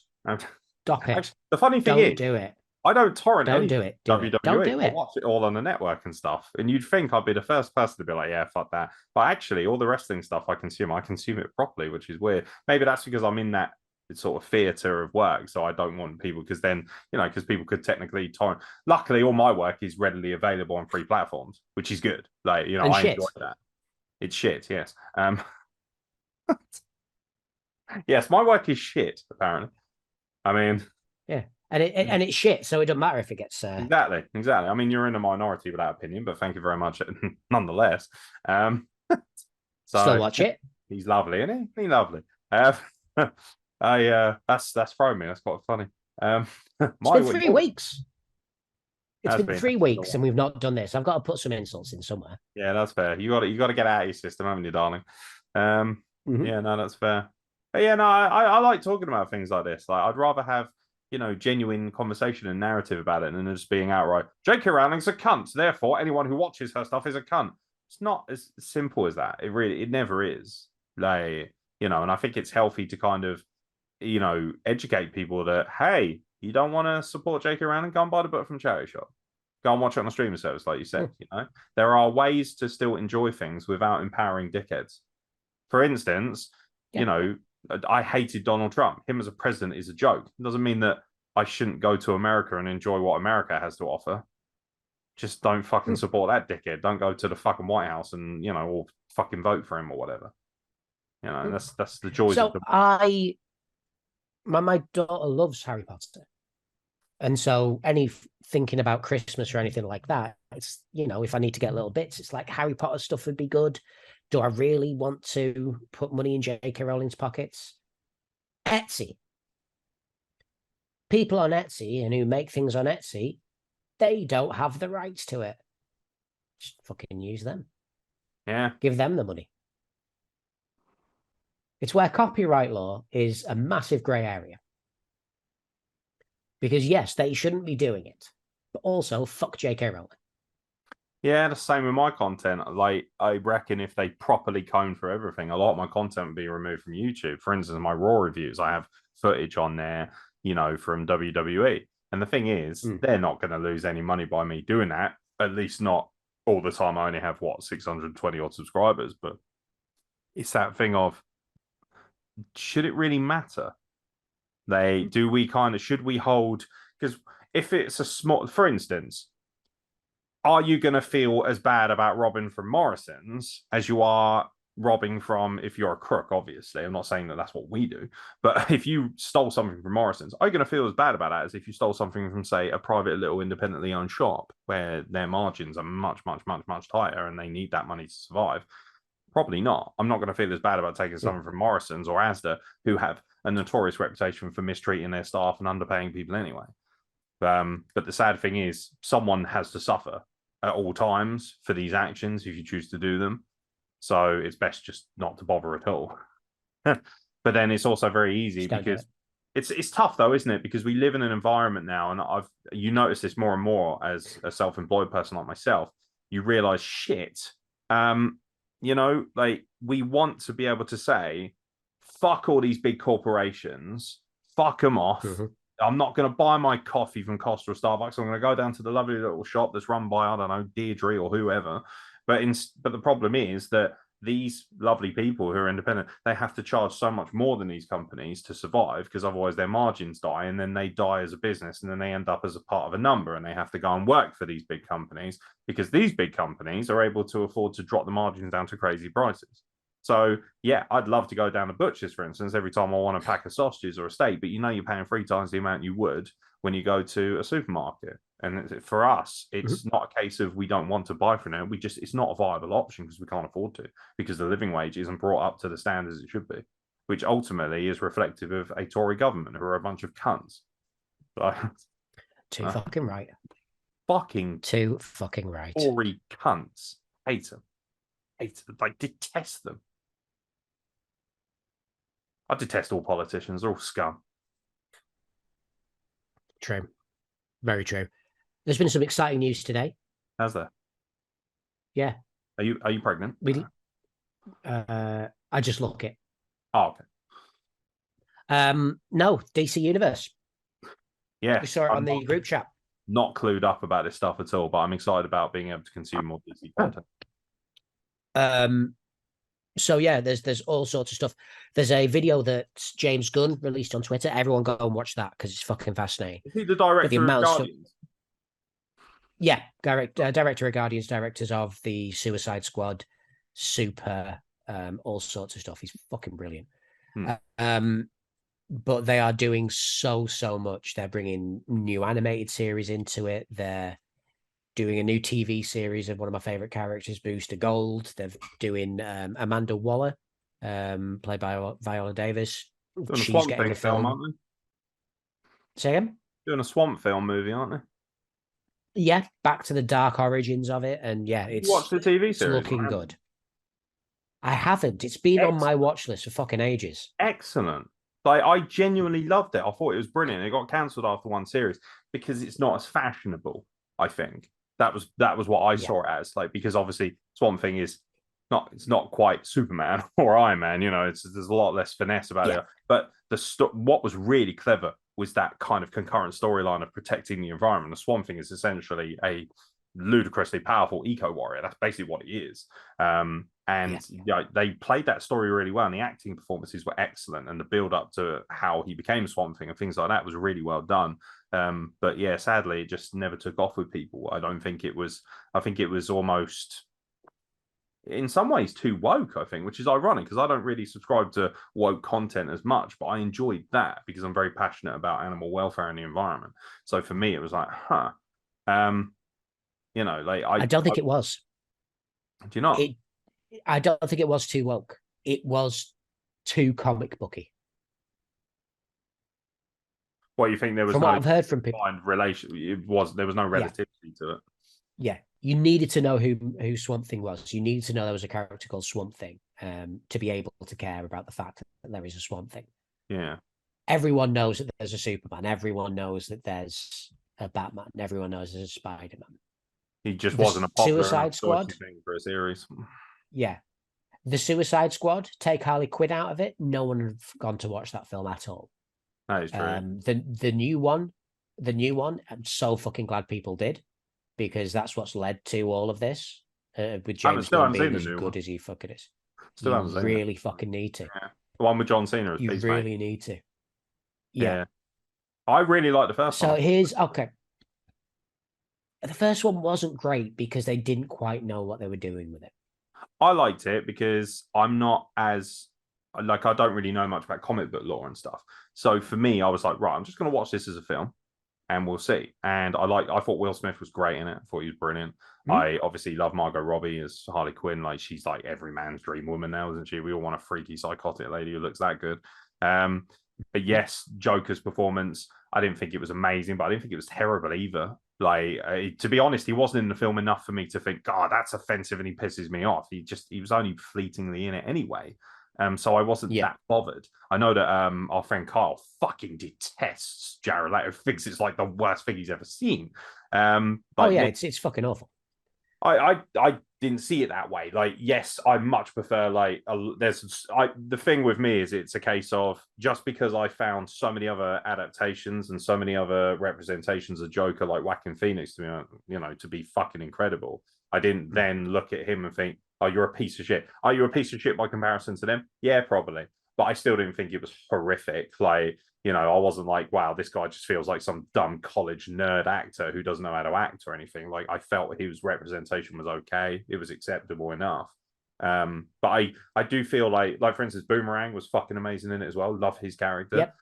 Stop it. Actually, the funny thing Don't do it. I don't torrent Don't do it. WWE. Don't do it. I watch it all on the network and stuff. And you'd think I'd be the first person to be like, yeah, fuck that. But actually, all the wrestling stuff I consume it properly, which is weird. Maybe that's because I'm in that sort of theatre of work. So I don't want people, because then, because people could technically torrent. Luckily, all my work is readily available on free platforms, which is good. Like, I enjoy that. It's shit, yes. Yes, my work is shit, apparently. I mean... Yeah. And it's shit, so it doesn't matter if it gets exactly. I mean, you're in a minority with that opinion, but thank you very much nonetheless. So still watch it. He's lovely, isn't he? He's lovely. That's thrown me. That's quite funny. It's been 3 weeks. It's been 3 weeks, and we've not done this. I've got to put some insults in somewhere. Yeah, that's fair. You got to get out of your system, haven't you, darling? Yeah, no, that's fair. But yeah, no, I like talking about things like this. Like, I'd rather have genuine conversation and narrative about it than just being outright, J.K. Rowling's a cunt, therefore anyone who watches her stuff is a cunt. It's not as simple as that. It never is. Like, and I think it's healthy to kind of, educate people that, hey, you don't want to support J.K. Rowling, go and buy the book from charity shop. Go and watch it on a streaming service, like you said. There are ways to still enjoy things without empowering dickheads. For instance, I hated Donald Trump. Him as a president is a joke. It doesn't mean that I shouldn't go to America and enjoy what America has to offer. Just don't fucking support that dickhead. Don't go to the fucking White House and, or fucking vote for him or whatever. That's the joys of the... My daughter loves Harry Potter. And so any thinking about Christmas or anything like that, it's, if I need to get little bits, it's like Harry Potter stuff would be good. Do I really want to put money in J.K. Rowling's pockets? Etsy. People on Etsy and who make things on Etsy, they don't have the rights to it. Just fucking use them. Yeah. Give them the money. It's where copyright law is a massive grey area. Because yes, they shouldn't be doing it. But also, fuck J.K. Rowling. Yeah, the same with my content. Like, I reckon if they properly comb for everything, a lot of my content would be removed from YouTube. For instance, my Raw reviews, I have footage on there, from WWE. And the thing is, they're not going to lose any money by me doing that. At least not all the time. I only have, 620 odd subscribers. But it's that thing of, should it really matter? Should we hold... Because if it's a small... For instance... Are you going to feel as bad about robbing from Morrison's as you are robbing from, if you're a crook, obviously? I'm not saying that that's what we do. But if you stole something from Morrison's, are you going to feel as bad about that as if you stole something from, say, a private little independently owned shop where their margins are much, much, much, much tighter and they need that money to survive? Probably not. I'm not going to feel as bad about taking something from Morrison's or Asda, who have a notorious reputation for mistreating their staff and underpaying people anyway. But the sad thing is, someone has to suffer at all times for these actions if you choose to do them. So it's best just not to bother at all. But then it's also very easy because it's tough though, isn't it? Because we live in an environment now, and you notice this more and more as a self-employed person like myself. You realize shit. Like, we want to be able to say, fuck all these big corporations, fuck them off. I'm not going to buy my coffee from Costa or Starbucks. I'm going to go down to the lovely little shop that's run by, I don't know, Deirdre or whoever, But the problem is that these lovely people who are independent, they have to charge so much more than these companies to survive, because otherwise their margins die, and then they die as a business, and then they end up as a part of a number, and they have to go and work for these big companies, because these big companies are able to afford to drop the margins down to crazy prices. So yeah, I'd love to go down to butcher's, for instance, every time I want a pack of sausages or a steak, but you're paying 3 times the amount you would when you go to a supermarket. And for us, it's not a case of we don't want to buy from it. It's not a viable option because we can't afford to, because the living wage isn't brought up to the standards it should be, which ultimately is reflective of a Tory government who are a bunch of cunts. Too fucking right. Fucking too fucking right. Tory cunts. Hate them. Like, detest them. I detest all politicians. They're all scum. True. Very true. There's been some exciting news today. Has there? Yeah. Are you pregnant? I just look it. Oh, okay. No, DC Universe. Yeah. We saw it on the group chat. Not clued up about this stuff at all, but I'm excited about being able to consume more DC content. So yeah, there's all sorts of stuff. There's a video that James Gunn released on Twitter. Everyone go and watch that because it's fucking fascinating. Is he the director of Guardians? Yeah, director of Guardians, directors of the Suicide Squad, Super, all sorts of stuff. He's fucking brilliant. But they are doing so much. They're bringing new animated series into it. They're doing a new TV series of one of my favorite characters, Booster Gold. They're doing Amanda Waller, played by Viola Davis. She's getting a film, aren't they? Say again? Doing a Swamp Film movie, aren't they? Yeah, back to the dark origins of it, and yeah, it's watch the TV series. It's looking good. I haven't. It's been on my watch list for fucking ages. Excellent. Like, I genuinely loved it. I thought it was brilliant. It got cancelled after one series because it's not as fashionable. I think that was what I saw it as. Like, because obviously Swamp Thing is it's not quite Superman or Iron Man. You know, there's a lot less finesse about it. But what was really clever was that kind of concurrent storyline of protecting the environment. The Swamp Thing is essentially a ludicrously powerful eco warrior. That's basically what he is. They played that story really well, and the acting performances were excellent, and the build up to how he became Swamp Thing and things like that was really well done. But yeah, sadly, it just never took off with people. I think it was almost, in some ways, too woke, I think, which is ironic because I don't really subscribe to woke content as much, but I enjoyed that because I'm very passionate about animal welfare and the environment. So for me, it was like, you know, like I don't think it was. Do you not? I don't think it was too woke. It was too comic booky. What, you think there was from what I've heard from people? There was no relativity to it. Yeah, you needed to know who Swamp Thing was. You needed to know there was a character called Swamp Thing to be able to care about the fact that there is a Swamp Thing. Yeah. Everyone knows that there's a Superman. Everyone knows that there's a Batman. Everyone knows there's a Spider-Man. He just wasn't a popular Suicide Squad thing for a series. Yeah. The Suicide Squad, take Harley Quinn out of it, no one had gone to watch that film at all. That is true. The new one, I'm so fucking glad people did, because that's what's led to all of this. With James Gunn being as good as he fucking is. Still haven't seen it. Really fucking need to. Yeah. The one with John Cena. You really need to. Yeah. I really like the first one. So here's, okay. The first one wasn't great because they didn't quite know what they were doing with it. I liked it because I'm not as, like, I don't really know much about comic book lore and stuff. So for me, I was like, right, I'm just going to watch this as a film and we'll see. And I thought Will Smith was great in it. I thought he was brilliant. I obviously love Margot Robbie as Harley Quinn. Like, she's like every man's dream woman now, isn't she? We all want a freaky, psychotic lady who looks that good. But yes, Joker's performance, I didn't think it was amazing, but I didn't think it was terrible either. Like, to be honest, he wasn't in the film enough for me to think, God, that's offensive and he pisses me off. He was only fleetingly in it anyway. So I wasn't that bothered. I know that our friend Kyle fucking detests Jared Leto, thinks it's like the worst thing he's ever seen. It's fucking awful. I didn't see it that way. Like, yes, I much prefer, like, the thing with me is it's a case of, just because I found so many other adaptations and so many other representations of Joker, like Joaquin Phoenix, to be fucking incredible, I didn't then look at him and think, oh, you're a piece of shit. Are you a piece of shit by comparison to them? Yeah, probably. But I still didn't think it was horrific. Like, I wasn't like, wow, this guy just feels like some dumb college nerd actor who doesn't know how to act or anything. Like, I felt his representation was okay. It was acceptable enough. But I do feel like for instance, Boomerang was fucking amazing in it as well. Love his character. Yep.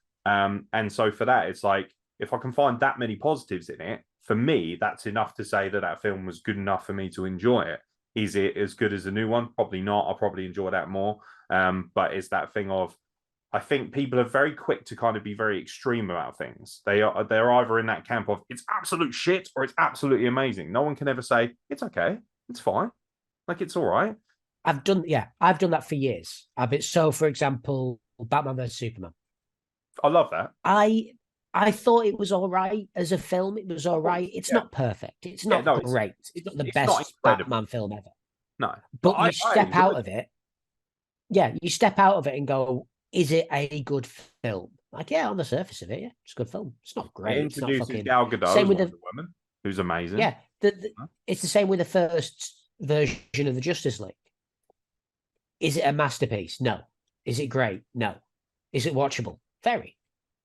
And so for that, it's like, if I can find that many positives in it, for me, that's enough to say that film was good enough for me to enjoy it. Is it as good as the new one? Probably not. I'll probably enjoy that more. But it's that thing of, I think people are very quick to kind of be very extreme about things. They're either in that camp of it's absolute shit or it's absolutely amazing. No one can ever say it's okay, it's fine, like it's all right. I've done that for years. For example, Batman vs Superman. I love that. I thought it was all right as a film. It was all right. It's not perfect. It's not great. It's not the best Batman film ever. No, but you step out of it. Yeah, you step out of it and go, is it a good film? Like, yeah, on the surface of it, yeah, it's a good film. It's not great. It introduces Gal Gadot as Wonder Woman, who's amazing. Yeah, it's the same with the first version of the Justice League. Is it a masterpiece? No. Is it great? No. Is it watchable? Very.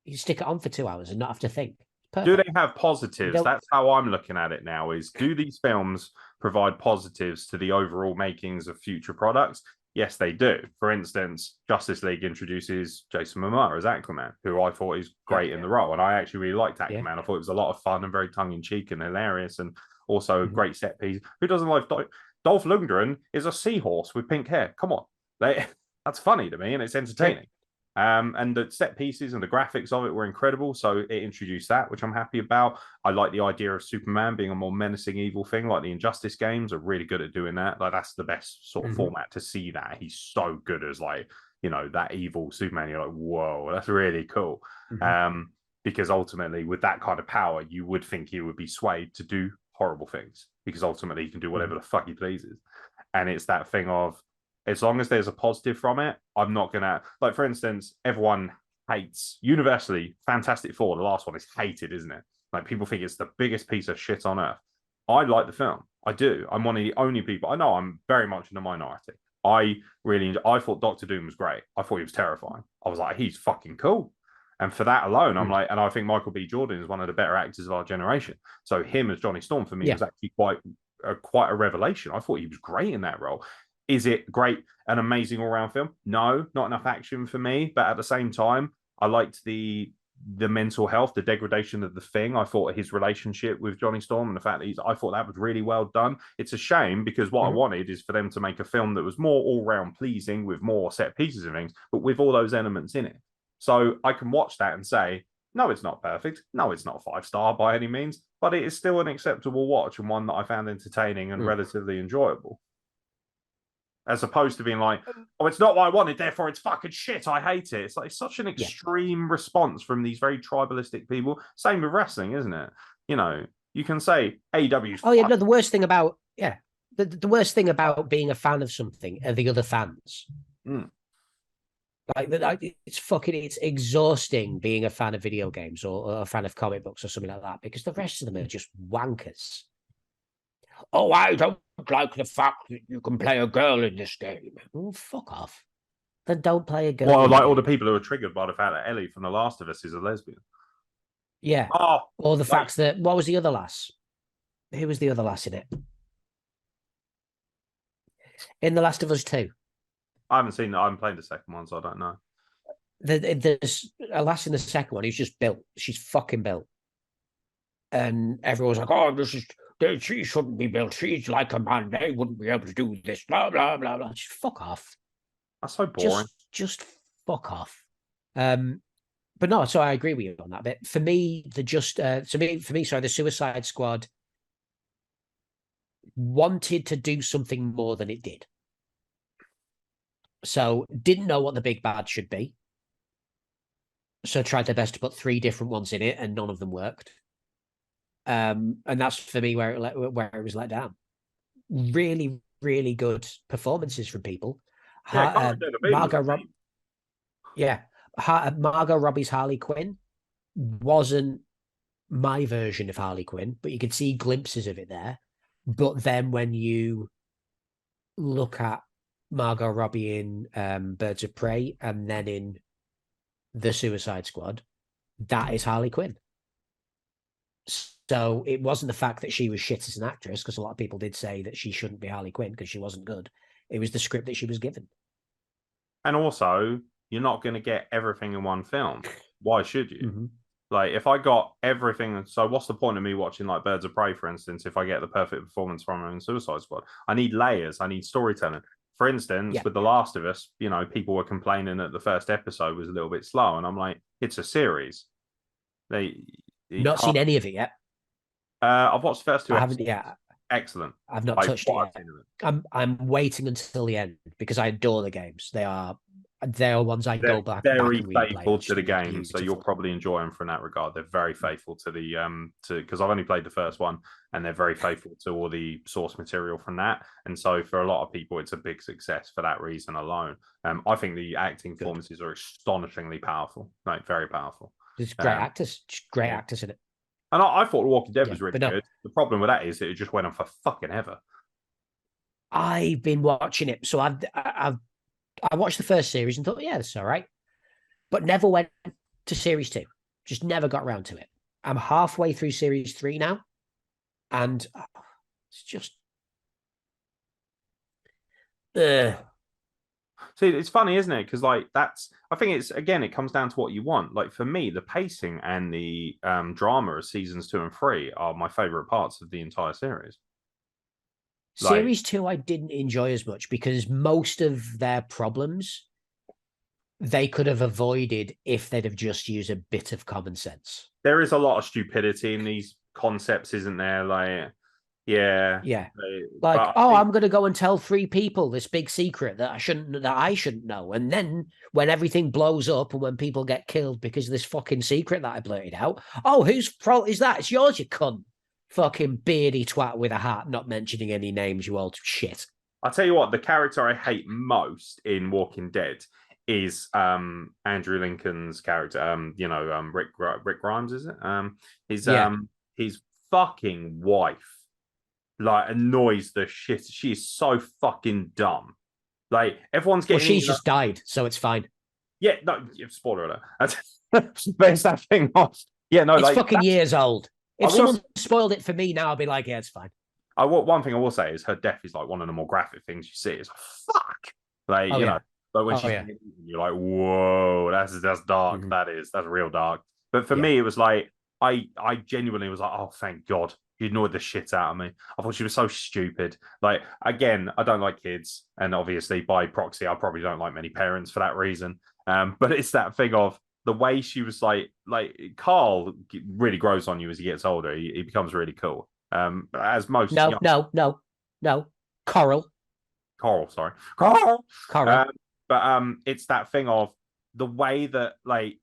You can stick it on for 2 hours and not have to think. Perfect. Do they have positives? That's how I'm looking at it now, is do these films provide positives to the overall makings of future products? Yes, they do. For instance, Justice League introduces Jason Momoa as Aquaman, who I thought is great in the role. And I actually really liked Aquaman. Yeah. I thought it was a lot of fun and very tongue-in-cheek and hilarious, and also a great set piece. Who doesn't like Dolph Lundgren is a seahorse with pink hair. Come on. That's funny to me, and it's entertaining. Yeah. And the set pieces and the graphics of it were incredible. So it introduced that, which I'm happy about. I like the idea of Superman being a more menacing evil thing, like the Injustice games are really good at doing that. Like, that's the best sort of format to see that. He's so good as, like, that evil Superman. You're like, whoa, that's really cool. Because ultimately, with that kind of power, you would think he would be swayed to do horrible things, because ultimately he can do whatever the fuck he pleases. And it's that thing of, as long as there's a positive from it, I'm not gonna, like, for instance, everyone hates universally Fantastic Four. The last one is hated, isn't it? Like, people think it's the biggest piece of shit on earth. I like the film. I do. I'm one of the only people. I know I'm very much in the minority. I thought Doctor Doom was great. I thought he was terrifying. I was like, he's fucking cool. And for that alone, I'm like, and I think Michael B. Jordan is one of the better actors of our generation. So him as Johnny Storm for me was actually quite a revelation. I thought he was great in that role. Is it great, an amazing all-round film? No, not enough action for me. But at the same time, I liked the mental health, the degradation of the Thing. I thought his relationship with Johnny Storm and the fact that I thought that was really well done. It's a shame, because what I wanted is for them to make a film that was more all-round pleasing, with more set pieces and things, but with all those elements in it. So I can watch that and say, no, it's not perfect. No, it's not 5-star by any means, but it is still an acceptable watch, and one that I found entertaining and relatively enjoyable. As opposed to being like, oh, it's not what I wanted, therefore it's fucking shit, I hate it. It's like such an extreme response from these very tribalistic people. Same with wrestling, isn't it? You can say AEW's... Oh, yeah, no, the worst thing about... Yeah, the worst thing about being a fan of something are the other fans. Like, it's exhausting being a fan of video games or a fan of comic books or something like that, because the rest of them are just wankers. Oh, I don't like the fact that you can play a girl in this game. Oh, fuck off. Then don't play a girl. Well, like all the people who are triggered by the fact that Ellie from The Last of Us is a lesbian. Yeah. Oh, or the fact that, what was the other lass? Who was the other lass in it? In The Last of Us 2. I haven't seen that. I haven't played the second one, so I don't know. There's a lass in the second one who's just built. She's fucking built. And everyone's like, oh, she shouldn't be built. She's like a man. They wouldn't be able to do this. Blah, blah, blah, blah. Just fuck off. That's so boring. Just fuck off. But no, so I agree with you on that bit. For me, the Suicide Squad wanted to do something more than it did. So didn't know what the big bad should be. So tried their best to put 3 different ones in it, and none of them worked. And that's for me where it was let down. Really, really good performances from people. Margot Robbie's Harley Quinn wasn't my version of Harley Quinn, but you could see glimpses of it there. But then when you look at Margot Robbie in Birds of Prey and then in The Suicide Squad, that is Harley Quinn. So it wasn't the fact that she was shit as an actress, because a lot of people did say that she shouldn't be Harley Quinn because she wasn't good. It was the script that she was given. And also, you're not going to get everything in one film. Why should you? Mm-hmm. Like, if I got everything, so what's the point of me watching like Birds of Prey, for instance, if I get the perfect performance from her in Suicide Squad? I need layers. I need storytelling. For instance, with The Last of Us, you know, people were complaining that the first episode was a little bit slow, and I'm like, it's a series. Not seen any of it yet. I've watched the first two episodes. I haven't yet. Excellent. I've not touched it yet. I'm waiting until the end because I adore the games. They are ones I go back very back faithful to the game, beautiful. so you'll probably enjoy them from that regard. They're very faithful to the because I've only played the first one, and they're very faithful to all the source material from that. And so for a lot of people, it's a big success for that reason alone. I think the acting performances are astonishingly powerful, like very powerful. There's great actors, great actors in it. And I thought The Walking Dead was really good. The problem with that is that it just went on for fucking ever. I've been watching it, so I watched the first series and thought, yeah, that's all right, but never went to series 2. Just never got around to it. I'm halfway through series 3 now, and it's just. See, it's funny, isn't it? Because like I think it's again, it comes down to what you want. Like for me, the pacing and the drama of seasons 2 and 3 are my favorite parts of the entire series. Series 2, I didn't enjoy as much because most of their problems they could have avoided if they'd have just used a bit of common sense. There is a lot of stupidity in these concepts, isn't there? Like, yeah. Like, I'm going to go and tell 3 people this big secret that I shouldn't know. And then when everything blows up and when people get killed because of this fucking secret that I blurted out, whose fault is that? It's yours, you cunt. Fucking beardy twat with a hat, not mentioning any names, you old shit. I'll tell you what, the character I hate most in Walking Dead is Andrew Lincoln's character. Rick Grimes, is it? His fucking wife like annoys the shit. She is so fucking dumb. Like everyone's getting. Well, she's just died, so it's fine. Yeah, no, spoiler alert. But it's that thing off. Yeah, no, it's like fucking years old. If someone spoiled it for me now, I'll be like, yeah, it's fine. One thing I will say is her death is like one of the more graphic things you see. It's like, fuck. Like, you know, but when she's you're like, whoa, that's dark. Mm-hmm. That's real dark. But for me, it was like, I genuinely was like, oh, thank God. You annoyed the shit out of me. I thought she was so stupid. Like, again, I don't like kids. And obviously, by proxy, I probably don't like many parents for that reason. But it's that thing of, the way she was like Carl really grows on you as he gets older. He becomes really cool. As most no, Coral, sorry, but it's that thing of the way that like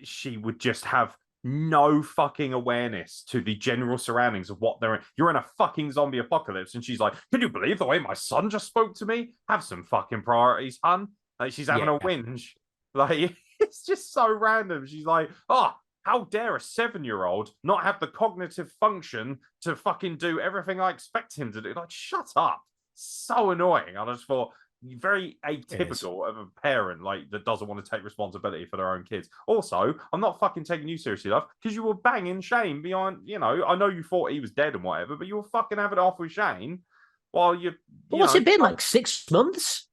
she would just have no fucking awareness to the general surroundings of what they're in. You're in a fucking zombie apocalypse, and she's like, "Can you believe the way my son just spoke to me? Have some fucking priorities, hun." Like she's having a whinge, like. It's just so random. She's like, how dare a 7-year-old not have the cognitive function to fucking do everything I expect him to do? Like, shut up. So annoying. I just thought, very atypical of a parent like that doesn't want to take responsibility for their own kids. Also, I'm not fucking taking you seriously enough because you were banging Shane behind, I know you thought he was dead and whatever, but you were fucking having it off with Shane while what's it been, like 6 months?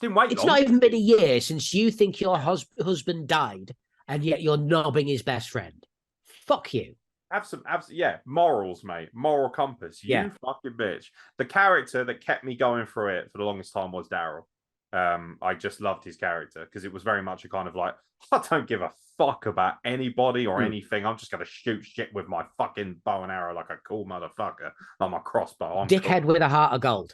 It's not even been a year since you think your husband died, and yet you're knobbing his best friend. Fuck you. Have some morals, mate. Moral compass. You fucking bitch. The character that kept me going through it for the longest time was Daryl. I just loved his character because it was very much a kind of like, I don't give a fuck about anybody or anything. I'm just gonna shoot shit with my fucking bow and arrow like a cool motherfucker, like my crossbow. Dickhead with a heart of gold.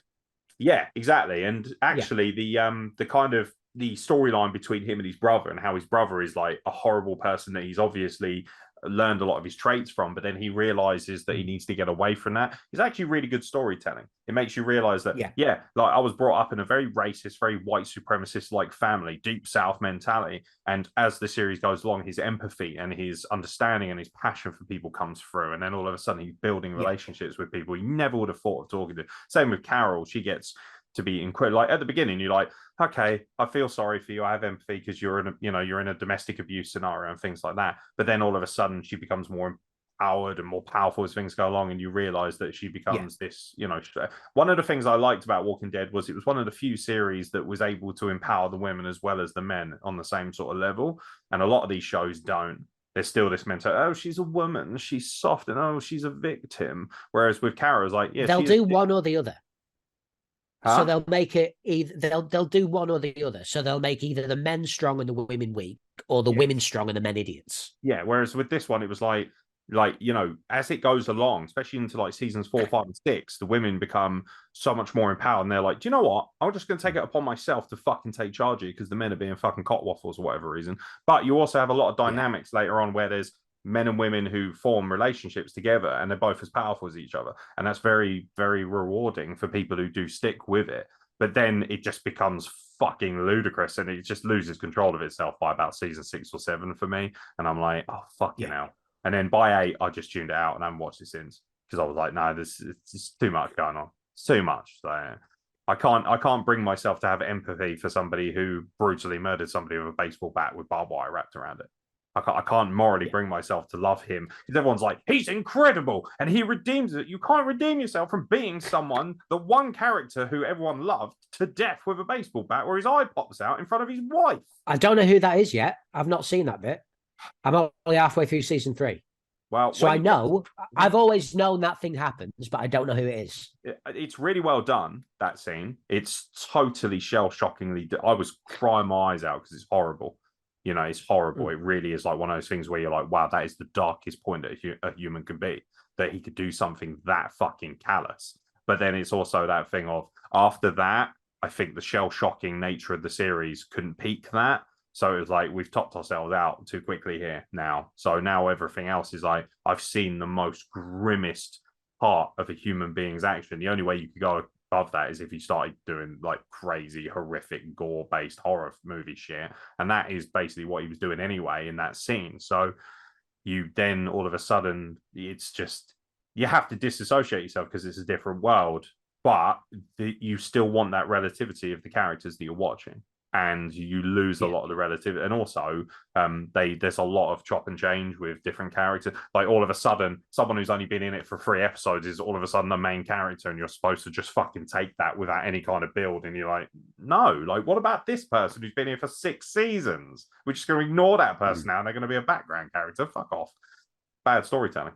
Yeah, exactly. And actually, the kind of the storyline between him and his brother, and how his brother is like a horrible person that he's obviously learned a lot of his traits from, but then he realizes that he needs to get away from that. It's actually really good storytelling. It makes you realize that, like I was brought up in a very racist, very white supremacist like family, deep South mentality. And as the series goes along, his empathy and his understanding and his passion for people comes through. And then all of a sudden he's building relationships with people he never would have thought of talking to. Same with Carol. She gets to be incredible. Like at the beginning, you're like, okay, I feel sorry for you. I have empathy because you're in a, you're in a domestic abuse scenario and things like that. But then all of a sudden she becomes more empowered and more powerful as things go along, and you realize that she becomes this, one of the things I liked about Walking Dead was it was one of the few series that was able to empower the women as well as the men on the same sort of level. And a lot of these shows don't. There's still this mentality, oh, she's a woman, she's soft, and oh, she's a victim. Whereas with Carol, it's like, yeah, they'll do one or the other. Huh? So they'll make it either they'll do one or the other. So they'll make either the men strong and the women weak, or the women strong and the men idiots. Yeah. Whereas with this one, it was like as it goes along, especially into like seasons 4, 5, and 6, the women become so much more empowered, and they're like, do you know what? I'm just going to take it upon myself to fucking take charge of you because the men are being fucking cockwaffles for whatever reason. But you also have a lot of dynamics later on where there's men and women who form relationships together and they're both as powerful as each other, and that's very, very rewarding for people who do stick with it. But then it just becomes fucking ludicrous and it just loses control of itself by about season 6 or 7 for me, and I'm like, oh fucking hell. And then by 8 I just tuned it out and I haven't watched it since because I was like, no, it's too much going on. It's too much. So I can't bring myself to have empathy for somebody who brutally murdered somebody with a baseball bat with barbed wire wrapped around it. I can't morally bring myself to love him because everyone's like, he's incredible and he redeems it. You can't redeem yourself from being someone, the one character who everyone loved to death with a baseball bat where his eye pops out in front of his wife. I don't know who that is yet. I've not seen that bit. I'm only halfway through season 3. Well, so I know, I've always known that thing happens, but I don't know who it is. It's really well done, that scene. It's totally shell-shockingly. I was crying my eyes out because it's horrible. It's horrible. It really is like one of those things where you're like, wow, that is the darkest point that a human can be, that he could do something that fucking callous. But then it's also that thing of, after that, I think the shell-shocking nature of the series couldn't peak that. So it was like, we've topped ourselves out too quickly here now. So now everything else is like, I've seen the most grimmest part of a human being's action. The only way you could go above that is if you started doing like crazy, horrific, gore-based horror movie shit. And that is basically what he was doing anyway in that scene. So you then all of a sudden, it's just, you have to disassociate yourself because it's a different world, but you still want that relativity of the characters that you're watching. And you lose a lot of the relativity, and also there's a lot of chop and change with different characters. Like all of a sudden, someone who's only been in it for 3 episodes is all of a sudden the main character, and you're supposed to just fucking take that without any kind of build. And you're like, no, like what about this person who's been here for 6 seasons? We're just going to ignore that person now, and they're going to be a background character. Fuck off. Bad storytelling.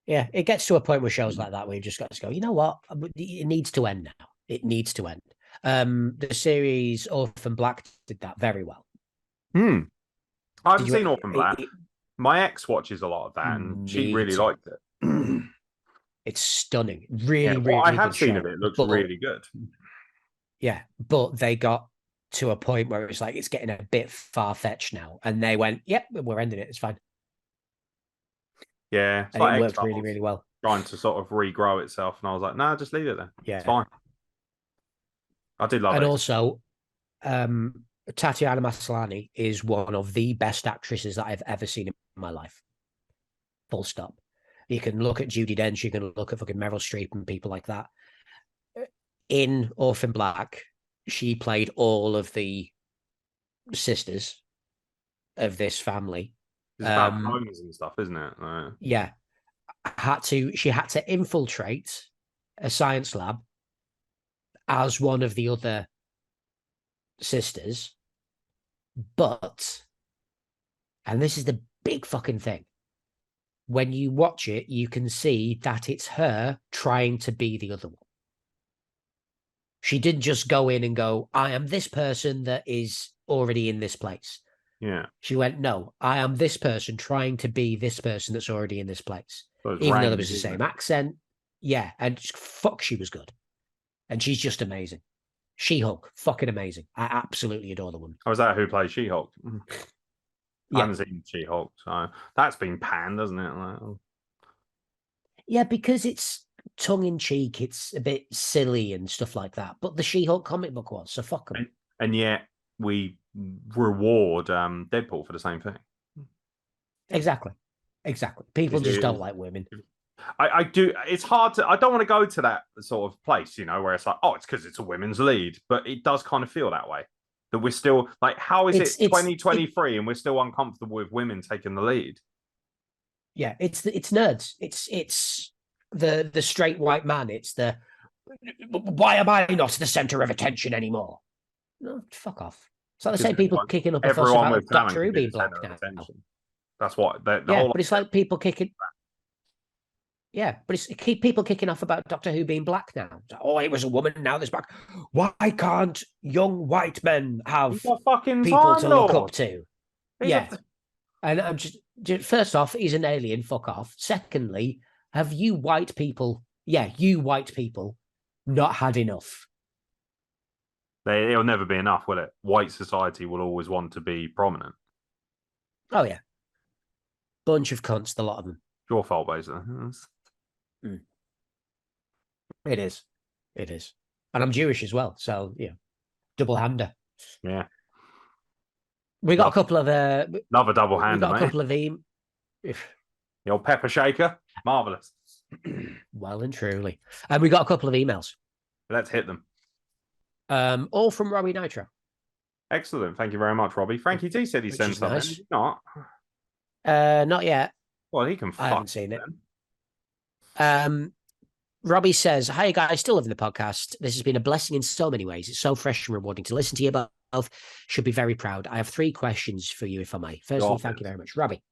Yeah, it gets to a point with shows like that where you just got to go, you know what? It needs to end now. It needs to end. The series Orphan Black did that very well. I haven't seen Orphan Black. My ex watches a lot of that, and she really liked it. It's stunning. Really, I have seen it. It looks really good. Yeah, but they got to a point where it's like, it's getting a bit far-fetched now. And they went, yep, we're ending it. It's fine. Yeah. And it worked really, really well. Trying to sort of regrow itself. And I was like, no, just leave it there. Yeah. It's fine. I did love it. And also, Tatiana Maslany is one of the best actresses that I've ever seen in my life. Full stop. You can look at Judi Dench, you can look at fucking Meryl Streep and people like that. In Orphan Black, she played all of the sisters of this family. It's about homes and stuff, isn't it? Yeah. She had to infiltrate a science lab as one of the other sisters, but, and this is the big fucking thing, when you watch it, you can see that it's her trying to be the other one. She didn't just go in and go, I am this person that is already in this place. Yeah. She went, no, I am this person trying to be this person that's already in this place. Even though there was the same accent. Yeah. And fuck, she was good. And she's just amazing. She-Hulk, fucking amazing. I absolutely adore the woman. Oh, is that who plays She-Hulk? I haven't seen She-Hulk, so that's been panned, hasn't it? Like, Yeah, because it's tongue in cheek, it's a bit silly and stuff like that. But the She-Hulk comic book was, so fuck them. and yet we reward Deadpool for the same thing. Exactly. People just don't like women. I do. It's hard to. I don't want to go to that sort of place, you know, where it's like, oh, it's because it's a women's lead, but it does kind of feel that way. That we're still like, how is it 2023 and we're still uncomfortable with women taking the lead? Yeah, it's nerds. It's the straight white man. It's the why am I not the center of attention anymore? No, fuck off. It's like the same people kicking up a fuss about Doctor Who being black now. That's what the yeah, whole. But it's like people kicking. Yeah, but it's people kicking off about Doctor Who being black now. Oh, it was a woman, now there's black. Why can't young white men have people to look up to? And I'm just first off, he's an alien. Fuck off. Secondly, have you white people? Yeah, you white people, not had enough. It'll never be enough, will it? White society will always want to be prominent. Oh yeah, bunch of cunts, the lot of them. Your fault, basically. It is, and I'm Jewish as well, so yeah, double hander. Yeah, we got a couple of another double hander. We got a couple of the old pepper shaker, marvelous. Well and truly, and we got a couple of emails. Let's hit them. All from Robbie Nitro. Excellent, thank you very much, Robbie. Frankie T said he sent something. Nice. Not yet. Well, he can. I haven't seen it. Robbie says, "Hi guys, still loving the podcast. This has been a blessing in so many ways. It's so fresh and rewarding to listen to you both. Should be very proud. I have 3 questions for you, if I may. Firstly, thank you very much, Robbie.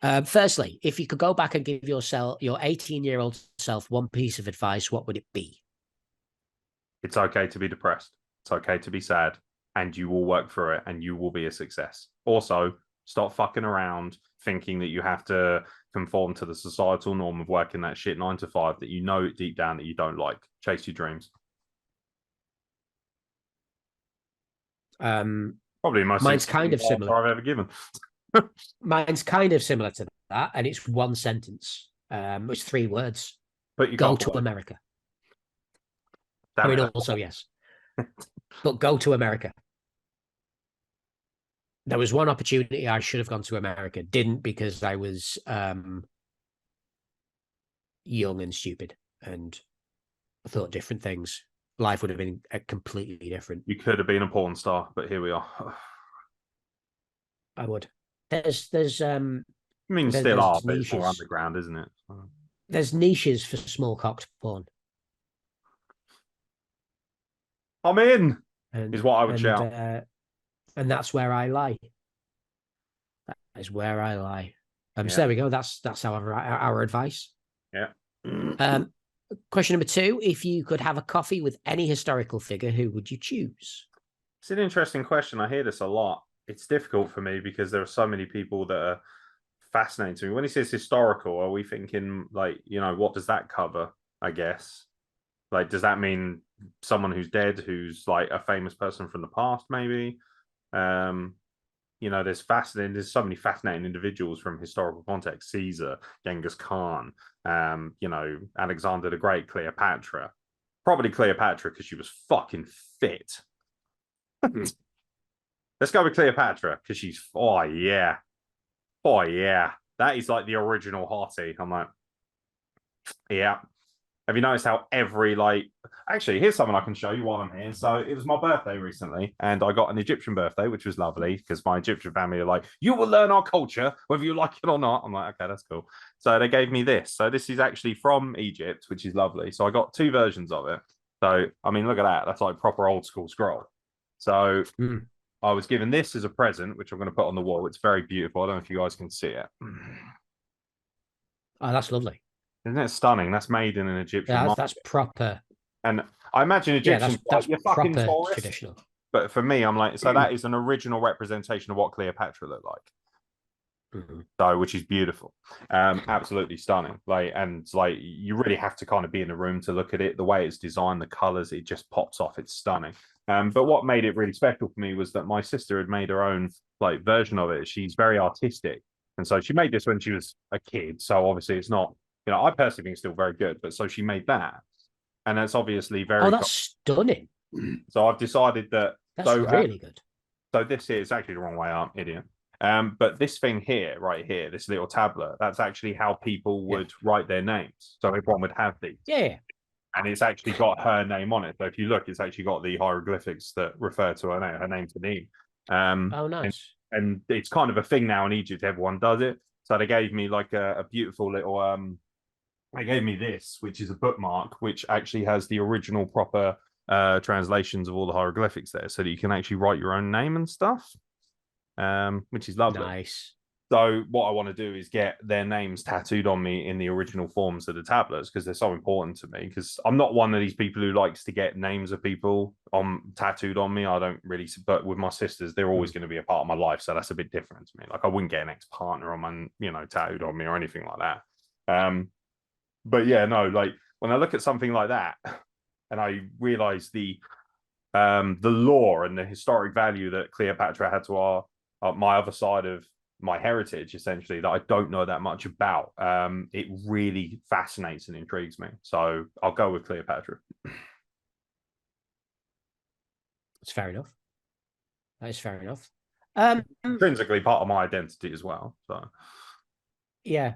Firstly, if you could go back and give your 18-year-old self one piece of advice, what would it be? It's okay to be depressed. It's okay to be sad, and you will work through it, and you will be a success. Also, stop fucking around thinking that you have to conform to the societal norm of working that shit 9 to 5 that you know deep down that you don't like. Chase your dreams." Probably mine's kind of similar. I've ever given. Mine's kind of similar to that, and it's one sentence. It's 3 words. But you go to America. Also yes, but go to America. There was one opportunity I should have gone to America, didn't, because I was young and stupid and thought different things. Life would have been completely different. You could have been a porn star, but here we are. I would. I mean, still are, but it's more underground, isn't it? There's niches for small cocked porn. I'm in, is what I would shout. And that's where I lie. That is where I lie. So there we go. That's our advice. Yeah. Question number 2: if you could have a coffee with any historical figure, who would you choose? It's an interesting question. I hear this a lot. It's difficult for me because there are so many people that are fascinating to me. When he says historical, are we thinking like, what does that cover? I guess. Like, does that mean someone who's dead, who's like a famous person from the past, maybe? There's so many fascinating individuals from historical context. Caesar, Genghis Khan, Alexander the Great, Cleopatra. Probably Cleopatra because she was fucking fit. Let's go with Cleopatra because she's oh yeah. That is like the original hottie. I'm like, yeah. Have you noticed how actually, here's something I can show you while I'm here. So it was my birthday recently, and I got an Egyptian birthday, which was lovely because my Egyptian family are like, you will learn our culture, whether you like it or not. I'm like, okay, that's cool. So they gave me this. So this is actually from Egypt, which is lovely. So I got 2 versions of it. So, I mean, look at that. That's like proper old school scroll. So I was given this as a present, which I'm going to put on the wall. It's very beautiful. I don't know if you guys can see it. Oh, that's lovely. Isn't it stunning? That's made in an Egyptian market. That's proper. And I imagine Egyptians that's fucking proper traditional. But for me, I'm like, so that is an original representation of what Cleopatra looked like. So, which is beautiful, absolutely stunning. Like you really have to kind of be in the room to look at it. The way it's designed, the colors, it just pops off. It's stunning. But what made it really special for me was that my sister had made her own like version of it. She's very artistic, and so she made this when she was a kid. So obviously, it's not, I personally think it's still very good. But so she made that, and that's obviously Oh, very. that's stunning. So I've decided that. That's So really good. so this here is actually the wrong way up, idiot. But this thing here, right here, this little tablet, that's actually how people would write their names. So everyone would have these. Yeah. And it's actually got her name on it. So if you look, it's actually got the hieroglyphics that refer to her name. Her name's Anim. Oh, nice. And it's kind of a thing now in Egypt. Everyone does it. So they gave me like a beautiful little. They gave me this, which is a bookmark, which actually has the original proper translations of all the hieroglyphics there, so that you can actually write your own name and stuff, which is lovely. Nice. So what I want to do is get their names tattooed on me in the original forms of the tablets, because they're so important to me. Because I'm not one of these people who likes to get names of people tattooed on me. I don't really, but with my sisters, they're always going to be a part of my life, so that's a bit different to me. Like I wouldn't get an ex-partner on my, tattooed on me or anything like that. But yeah, no, like when I look at something like that, and I realize the lore and the historic value that Cleopatra had to my other side of my heritage, essentially, that I don't know that much about. It really fascinates and intrigues me. So I'll go with Cleopatra. That's fair enough. That is fair enough. Intrinsically part of my identity as well. So yeah,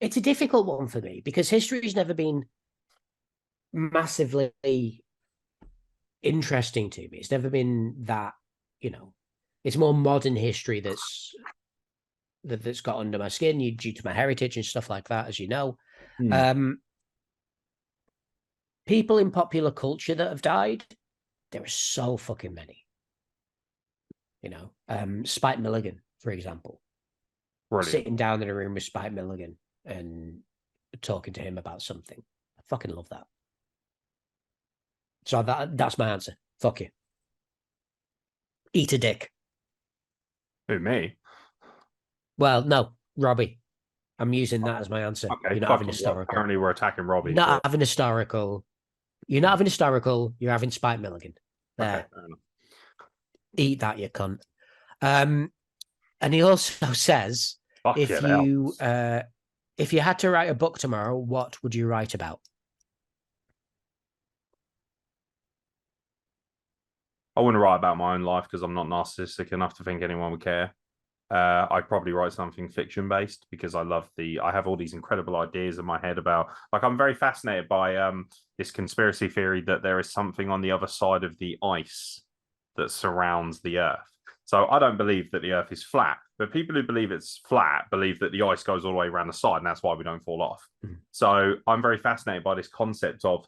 it's a difficult one for me because history's never been massively interesting to me. It's never been that, it's more modern history that's got under my skin due to my heritage and stuff like that, as you know. People in popular culture that have died, there are so fucking many. Spike Milligan, for example. Brilliant. Sitting down in a room with Spike Milligan and talking to him about something. I fucking love that. So that's my answer. Fuck you. Eat a dick. Who, me? Well, no, Robbie. I'm using that as my answer. Okay, you're not having historical. Apparently we're attacking Robbie. You're not having historical. You're not having historical. You're having Spike Milligan. There. Okay, fair enough. Eat that, you cunt. And he also says, if you had to write a book tomorrow, what would you write about? I wouldn't write about my own life because I'm not narcissistic enough to think anyone would care. I'd probably write something fiction based because I have all these incredible ideas in my head about, like, I'm very fascinated by this conspiracy theory that there is something on the other side of the ice that surrounds the Earth. So I don't believe that the Earth is flat, but people who believe it's flat believe that the ice goes all the way around the side, and that's why we don't fall off. So I'm very fascinated by this concept of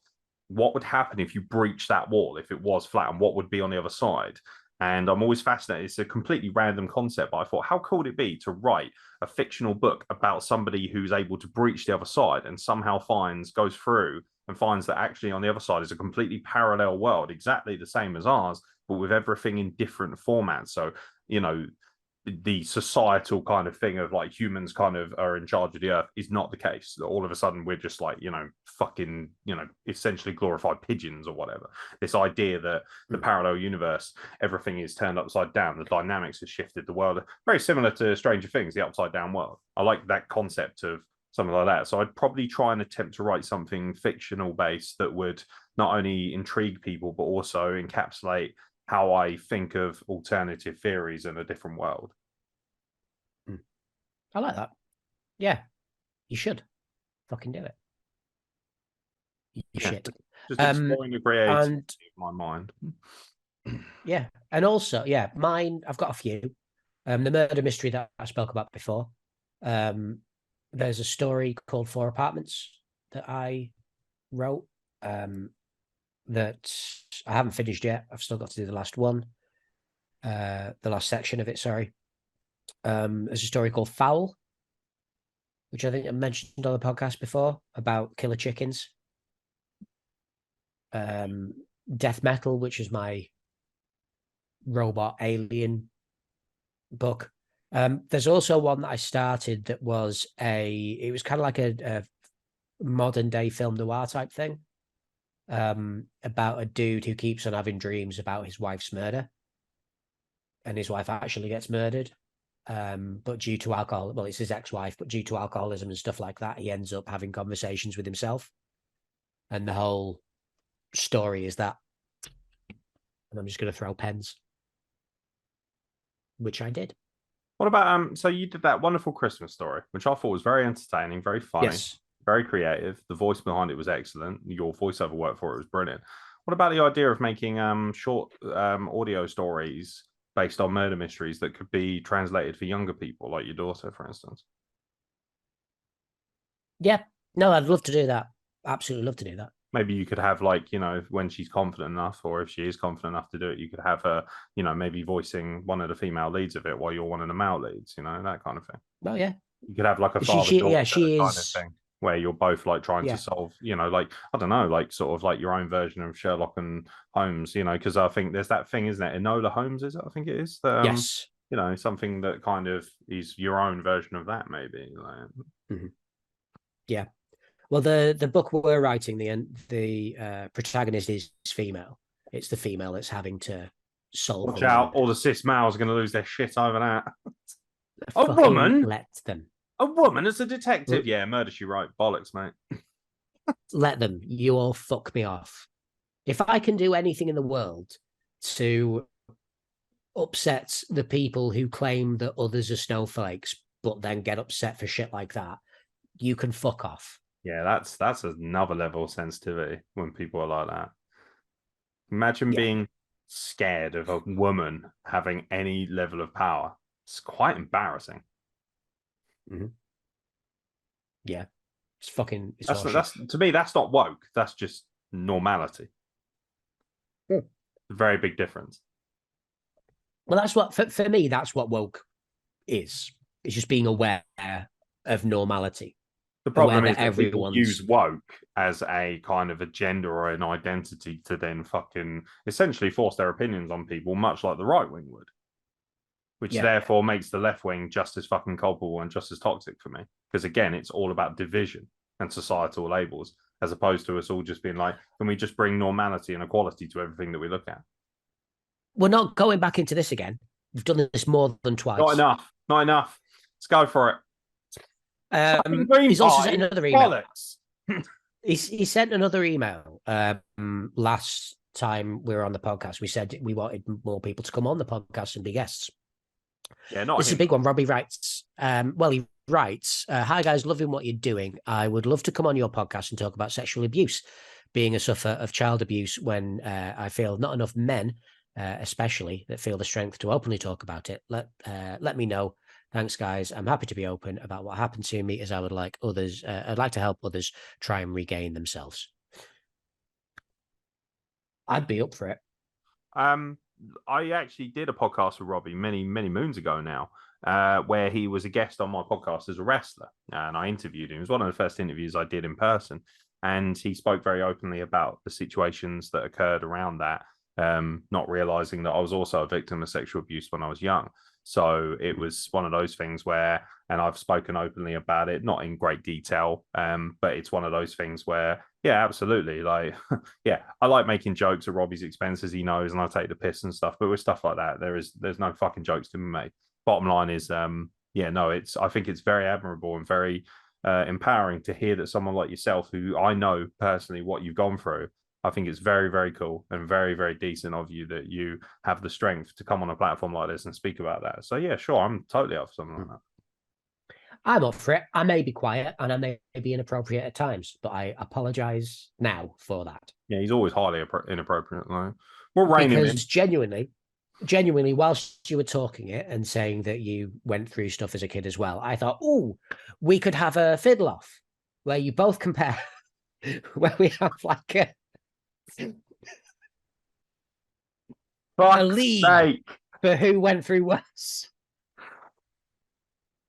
what would happen if you breach that wall, if it was flat, and what would be on the other side. And I'm always fascinated. It's a completely random concept, but I thought, how cool would it be to write a fictional book about somebody who's able to breach the other side and somehow goes through and finds that actually on the other side is a completely parallel world, exactly the same as ours, but with everything in different formats. So, the societal kind of thing of like humans kind of are in charge of the Earth is not the case. All of a sudden we're just like, fucking, essentially glorified pigeons or whatever. This idea that the parallel universe, everything is turned upside down. The dynamics has shifted the world. Very similar to Stranger Things, the upside down world. I like that concept of something like that. So I'd probably try and attempt to write something fictional based that would not only intrigue people, but also encapsulate how I think of alternative theories in a different world. I like that. Yeah, you should fucking do it. You should. Just exploring the creativity of my mind. Yeah, and also, mine. I've got a few. The murder mystery that I spoke about before. There's a story called 4 Apartments that I wrote. That I haven't finished yet. I've still got to do the last one. The last section of it, sorry. There's a story called Fowl, which I think I mentioned on the podcast before, about killer chickens. Death Metal, which is my robot alien book. There's also one that I started that was it was kind of like a modern day film noir type thing, about a dude who keeps on having dreams about his wife's murder, and his wife actually gets murdered. But due to alcohol, well, it's his ex-wife, but due to alcoholism and stuff like that, he ends up having conversations with himself. And the whole story is that. And I'm just going to throw pens, which I did. What about so you did that wonderful Christmas story, which I thought was very entertaining, very funny, Yes. very creative. The voice behind it was excellent. Your voiceover work for it was brilliant. What about the idea of making short audio stories based on murder mysteries that could be translated for younger people, like your daughter, for instance? Yeah. No, I'd love to do that. Absolutely love to do that. Maybe you could have, like, you know, when she's confident enough, or if she is confident enough to do it, you could have her, you know, maybe voicing one of the female leads of it while you're one of the male leads, you know, that kind of thing. Oh yeah. You could have like a She father-daughter she kind of is. thing where you're both like trying to Yeah. solve, you know, like, I don't know, like sort of like your own version of Sherlock and Holmes, you know, because I think there's that thing, isn't it? Enola Holmes, is it? I think it is. Yes. You know, something that kind of is your own version of that, maybe. Like... Mm-hmm. Yeah. Well, the book we're writing, the protagonist is female. It's the female that's having to solve. Watch out! All the cis males are going to lose their shit over that. A Fucking woman, let them. a woman as a detective. Yeah, Murder She Wrote. Bollocks, mate. Let them. You all fuck me off. If I can do anything in the world to upset the people who claim that others are snowflakes, but then get upset for shit like that, you can fuck off. Yeah, that's another level of sensitivity when people are like that. Imagine being scared of a woman having any level of power. It's quite embarrassing. Mm-hmm. Yeah, it's fucking. It's that's to me. That's not woke. That's just normality. Very big difference. Well, that's what for me. That's what woke is. It's just being aware of normality. The problem is that everyone's... people use woke as a kind of agenda or an identity to then fucking essentially force their opinions on people, much like the right wing would, which therefore makes the left wing just as fucking culpable and just as toxic for me. Because again, it's all about division and societal labels, as opposed to us all just being like, can we just bring normality and equality to everything that we look at? We're not going back into this again. We've done this more than twice. Not enough. Not enough. Let's go for it. He's also sent another email. He sent another email last time we were on the podcast. We said we wanted more people to come on the podcast and be guests. Yeah, not this is a big one. Robbie writes, he writes, hi guys, loving what you're doing. I would love to come on your podcast and talk about sexual abuse. Being a sufferer of child abuse, when I feel not enough men, especially, that feel the strength to openly talk about it, let me know. Thanks, guys. I'm happy to be open about what happened to me, as I would like others. I'd like to help others try and regain themselves. I'd be up for it. I actually did a podcast with Robbie many moons ago now, where he was a guest on my podcast as a wrestler, and I interviewed him. It was one of the first interviews I did in person, and he spoke very openly about the situations that occurred around that, not realizing that I was also a victim of sexual abuse when I was young. So it was one of those things where, and I've spoken openly about it, not in great detail, but it's one of those things where, yeah, absolutely. Like, yeah, I like making jokes at Robbie's expense, as he knows, and I take the piss and stuff. But with stuff like that, there's no fucking jokes to be made. Bottom line is, I think it's very admirable and very empowering to hear that someone like yourself, who I know personally what you've gone through, I think it's very, very cool and very, very decent of you that you have the strength to come on a platform like this and speak about that. So yeah, sure, I'm totally up for something like that. I'm up for it. I may be quiet and I may be inappropriate at times, but I apologize now for that. Yeah, he's always highly inappropriate. Like, we'll rein him in. Genuinely, whilst you were talking it and saying that you went through stuff as a kid as well, I thought, we could have a fiddle off where you both compare, where we have like a league for who went through worse.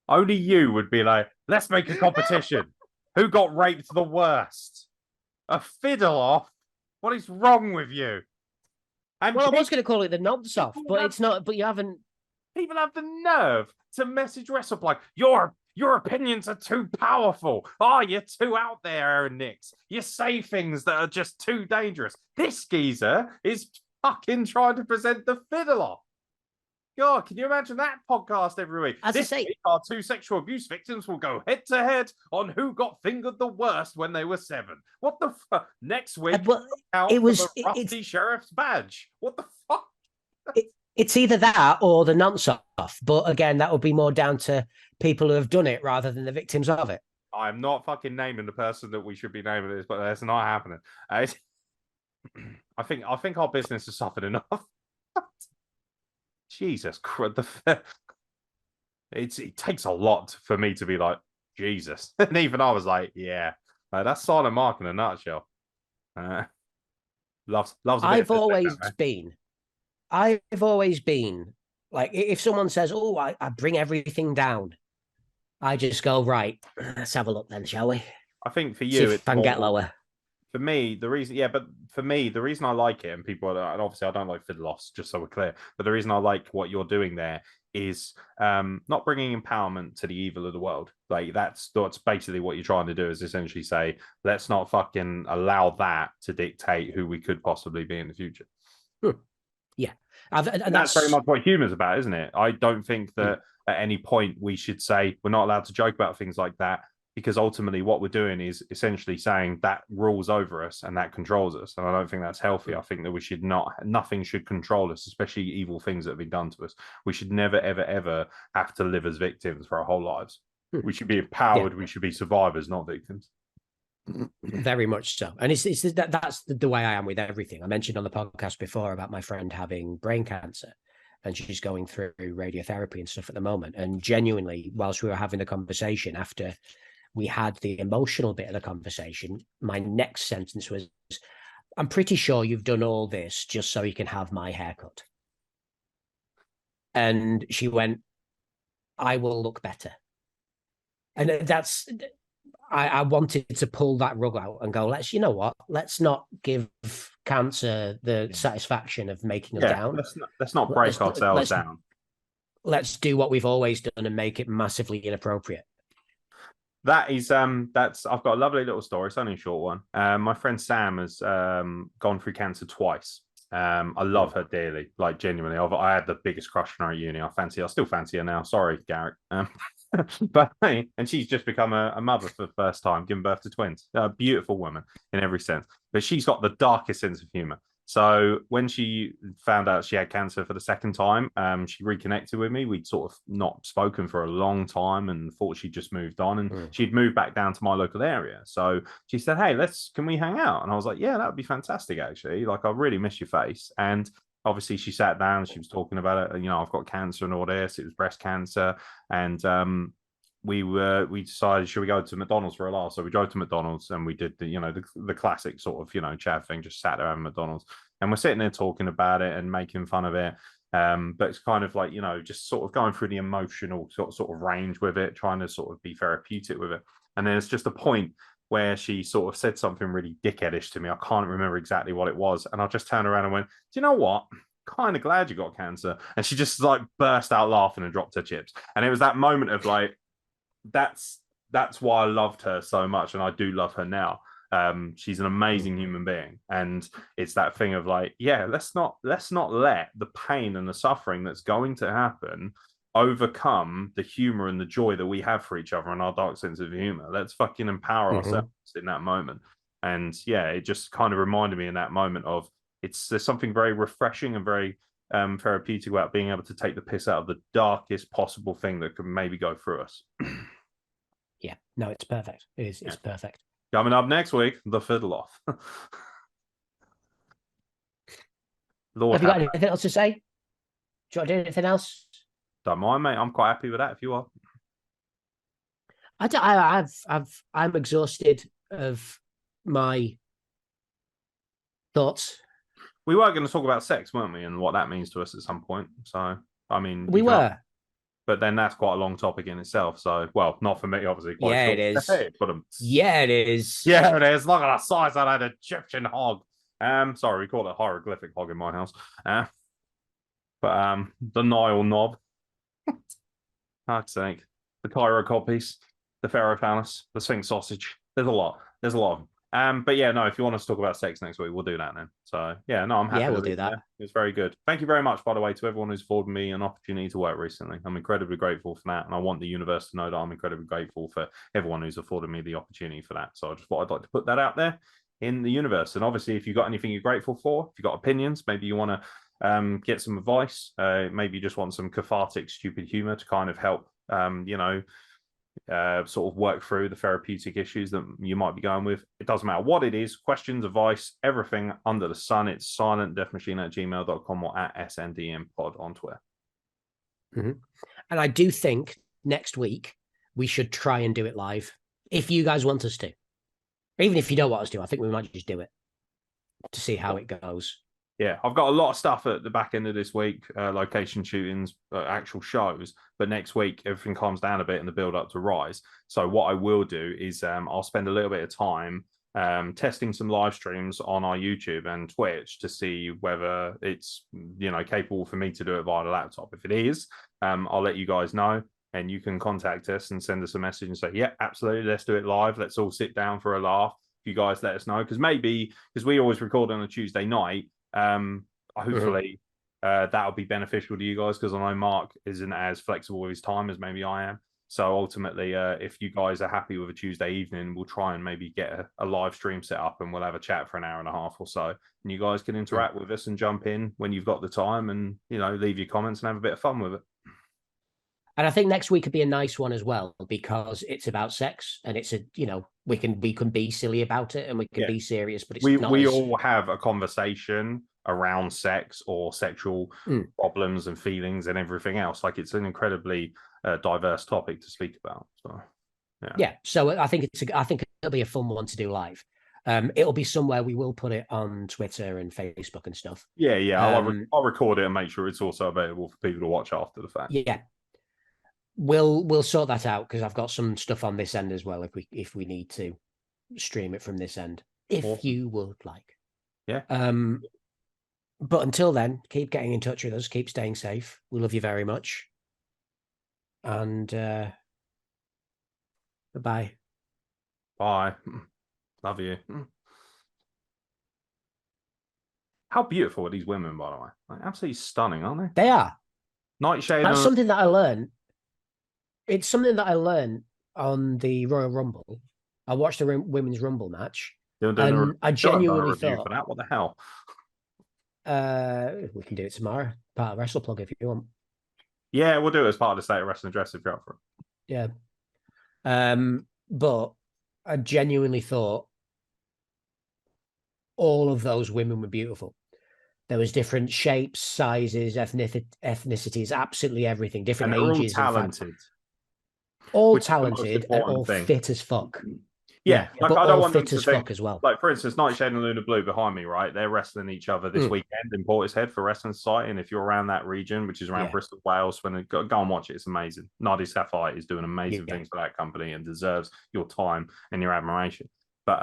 Only you would be like, let's make a competition. Who got raped the worst? A fiddle off? What is wrong with you? I was going to call it the nonce off, but it's not. But you haven't. People have the nerve to message Wrestle like, your opinions are too powerful. Oh, you're too out there, Aaron Nix. You say things that are just too dangerous. This geezer is fucking trying to present the fiddle off. God, can you imagine that podcast every week? As this I say, week, our 2 sexual abuse victims will go head to head on who got fingered the worst when they were 7. What the fuck? Next week, it was the rusty sheriff's badge. What the fuck? It's either that or the nonce off. But again, that would be more down to people who have done it rather than the victims of it. I'm not fucking naming the person that we should be naming this, but that's not happening. I think our business has suffered enough. Jesus Christ. It takes a lot for me to be like, Jesus. And even I was like, yeah, that's SilentMark in a nutshell. Loves I've always been like, if someone says, oh, I bring everything down, I just go, right, let's have a look then, shall we? I think for you, see if I can get lower. For me, the reason I like it, and people, and obviously I don't like fiddle offs, just so we're clear, but the reason I like what you're doing there is not bringing empowerment to the evil of the world. Like that's basically what you're trying to do, is essentially say, let's not fucking allow that to dictate who we could possibly be in the future. Yeah. And that's very much what humor's about, isn't it? I don't think that at any point we should say we're not allowed to joke about things like that, because ultimately what we're doing is essentially saying that rules over us and that controls us. And I don't think that's healthy. I think that nothing should control us, especially evil things that have been done to us. We should never, ever, ever have to live as victims for our whole lives. We should be empowered. Yeah. We should be survivors, not victims. Very much so. And that's the way I am with everything. I mentioned on the podcast before about my friend having brain cancer, and she's going through radiotherapy and stuff at the moment. And genuinely, whilst we were having the conversation, after we had the emotional bit of the conversation, my next sentence was, I'm pretty sure you've done all this just so you can have my haircut. And she went, I will look better. And that's, I wanted to pull that rug out and go, let's not give cancer the satisfaction of making us down. Let's not break ourselves down. Let's do what we've always done and make it massively inappropriate. That is, I've got a lovely little story. It's only a short one. My friend Sam has gone through cancer twice. I love her dearly, like genuinely. I had the biggest crush on her at uni. I still fancy her now. Sorry, Garrett. And she's just become a mother for the first time, giving birth to twins. A beautiful woman in every sense, but she's got the darkest sense of humor. So when she found out she had cancer for the second time, she reconnected with me. We'd sort of not spoken for a long time and thought she'd just moved on, and she'd moved back down to my local area. So she said, hey, can we hang out? And I was like, yeah, that would be fantastic, actually. Like, I really miss your face. And obviously she sat down, she was talking about it. I've got cancer and all this. It was breast cancer. And we decided, should we go to McDonald's for a laugh? So we drove to McDonald's and we did the classic sort of, chat thing, just sat there having McDonald's, and we're sitting there talking about it and making fun of it. But it's kind of like, just sort of going through the emotional sort of range with it, trying to sort of be therapeutic with it. And then it's just a point where she sort of said something really dickheadish to me. I can't remember exactly what it was. And I just turned around and went, do you know what? Kind of glad you got cancer. And she just like burst out laughing and dropped her chips. And it was that moment of like, that's why I loved her so much, and I do love her now. She's an amazing human being, and it's that thing of like, yeah, let's not let the pain and the suffering that's going to happen overcome the humor and the joy that we have for each other and our dark sense of humor. Let's fucking empower ourselves in that moment. And yeah, it just kind of reminded me in that moment of there's something very refreshing and very therapeutic about being able to take the piss out of the darkest possible thing that could maybe go through us. Yeah, no, it's perfect. It's perfect. Coming up next week, the fiddle off. Have you got anything else to say? Do you want to do anything else? Don't mind, mate. I'm quite happy with that if you are. I'm exhausted of my thoughts. We were going to talk about sex, weren't we, and what that means to us at some point. So, I mean, we were. But then that's quite a long topic in itself. So, well, not for me, obviously. Yeah, it is. Yeah, it is. Yeah, it is. Look at the size of that Egyptian hog. Sorry, we call it hieroglyphic hog in my house. But the Nile knob. I'd say the Cairo copies, the Ferrophallus, the Sphinx sausage. There's a lot. There's a lot of them. But yeah, no, if you want us to talk about sex next week, we'll do that then. So yeah, no, I'm happy. Yeah, we'll do that. It was very good. Thank you very much, by the way, to everyone who's afforded me an opportunity to work recently. I'm incredibly grateful for that, and I want the universe to know that I'm incredibly grateful for everyone who's afforded me the opportunity for that. So I just thought I'd like to put that out there in the universe. And obviously, if you've got anything you're grateful for, if you've got opinions, maybe you want to get some advice, maybe you just want some cathartic, stupid humor to kind of help, sort of work through the therapeutic issues that you might be going with. It doesn't matter what it is, questions, advice, everything under the sun. It's silentdeathmachine@gmail.com or at SNDMpod on Twitter. Mm-hmm. And I do think next week we should try and do it live if you guys want us to. Even if you don't want us to, I think we might just do it to see how it goes. Yeah, I've got a lot of stuff at the back end of this week, location shootings, actual shows. But next week, everything calms down a bit in the build up to Rise. So what I will do is I'll spend a little bit of time testing some live streams on our YouTube and Twitch to see whether it's, capable for me to do it via the laptop. If it is, I'll let you guys know. And you can contact us and send us a message and say, yeah, absolutely, let's do it live. Let's all sit down for a laugh. You guys let us know. Because we always record on a Tuesday night. Hopefully that'll be beneficial to you guys, because I know Mark isn't as flexible with his time as maybe I am. So ultimately, if you guys are happy with a Tuesday evening, we'll try and maybe get a live stream set up and we'll have a chat for an hour and a half or so. And you guys can interact with us and jump in when you've got the time and, leave your comments and have a bit of fun with it. And I think next week could be a nice one as well, because it's about sex and it's we can be silly about it and we can be serious, but it's we all have a conversation around sex or sexual problems and feelings and everything else. Like, it's an incredibly diverse topic to speak about. So yeah. So I think it'll be a fun one to do live. It'll be somewhere we will put it on Twitter and Facebook and stuff. Yeah. I'll record it and make sure it's also available for people to watch after the fact. Yeah. We'll sort that out, because I've got some stuff on this end as well if we need to stream it from this end, if you would like. Yeah. But until then, keep getting in touch with us, keep staying safe. We love you very much. And bye. Bye. Love you. How beautiful are these women, by the way? Like, absolutely stunning, aren't they? They are. Nightshade. That's something that I learned. It's something that I learned on the Royal Rumble. I watched the Women's Rumble match, and I genuinely thought, for that. What the hell? We can do it tomorrow. Part of WrestlePlug if you want. Yeah, we'll do it as part of the State of Wrestling Dress if you're up for it. Yeah. But I genuinely thought all of those women were beautiful. There was different shapes, sizes, ethnicities, absolutely everything, different ages. All talented. All talented and all fit as fuck. Yeah, like, but I don't want fit them as to fuck as well. Like, for instance, Nightshade and Luna Blue behind me, right? They're wrestling each other this weekend in Portishead for Wrestling Society. And if you're around that region, which is around Bristol, Wales, go and watch it. It's amazing. Nadi Sapphire is doing amazing things for that company and deserves your time and your admiration. But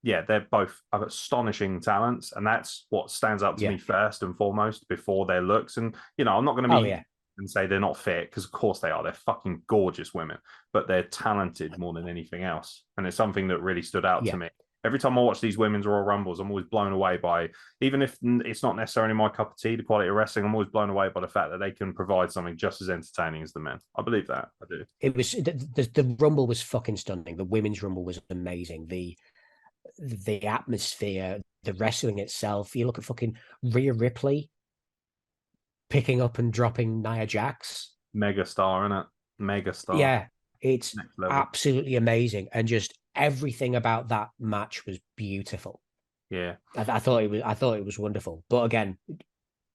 they're both astonishing talents, and that's what stands out to me first and foremost before their looks. And I'm not going to be and say they're not fit, because of course they are. They're fucking gorgeous women, but they're talented more than anything else. And it's something that really stood out to me. Every time I watch these women's Royal Rumbles, I'm always blown away by, even if it's not necessarily my cup of tea, the quality of wrestling, I'm always blown away by the fact that they can provide something just as entertaining as the men. I believe that. I do. It was the Rumble was fucking stunning. The women's Rumble was amazing. The atmosphere, the wrestling itself. You look at fucking Rhea Ripley picking up and dropping Nia Jax. Megastar, isn't it? Megastar. Yeah, it's absolutely amazing, and just everything about that match was beautiful. Yeah, I thought it was wonderful. But again,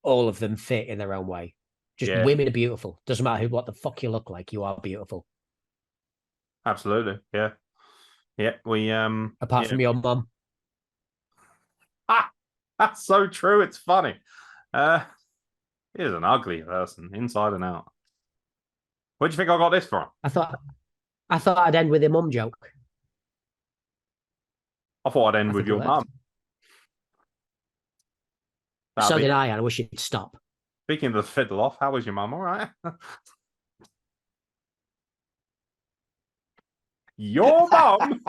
all of them fit in their own way. Just women are beautiful. Doesn't matter what the fuck you look like, you are beautiful. Absolutely, yeah. We apart from your mum. That's so true. It's funny. He's an ugly person, inside and out. Where do you think I got this from? I thought I'd end with a mum joke. I thought I'd end with your mum. So did I, and I wish you'd stop. Speaking of the fiddle off, how was your mum? All right. Your mum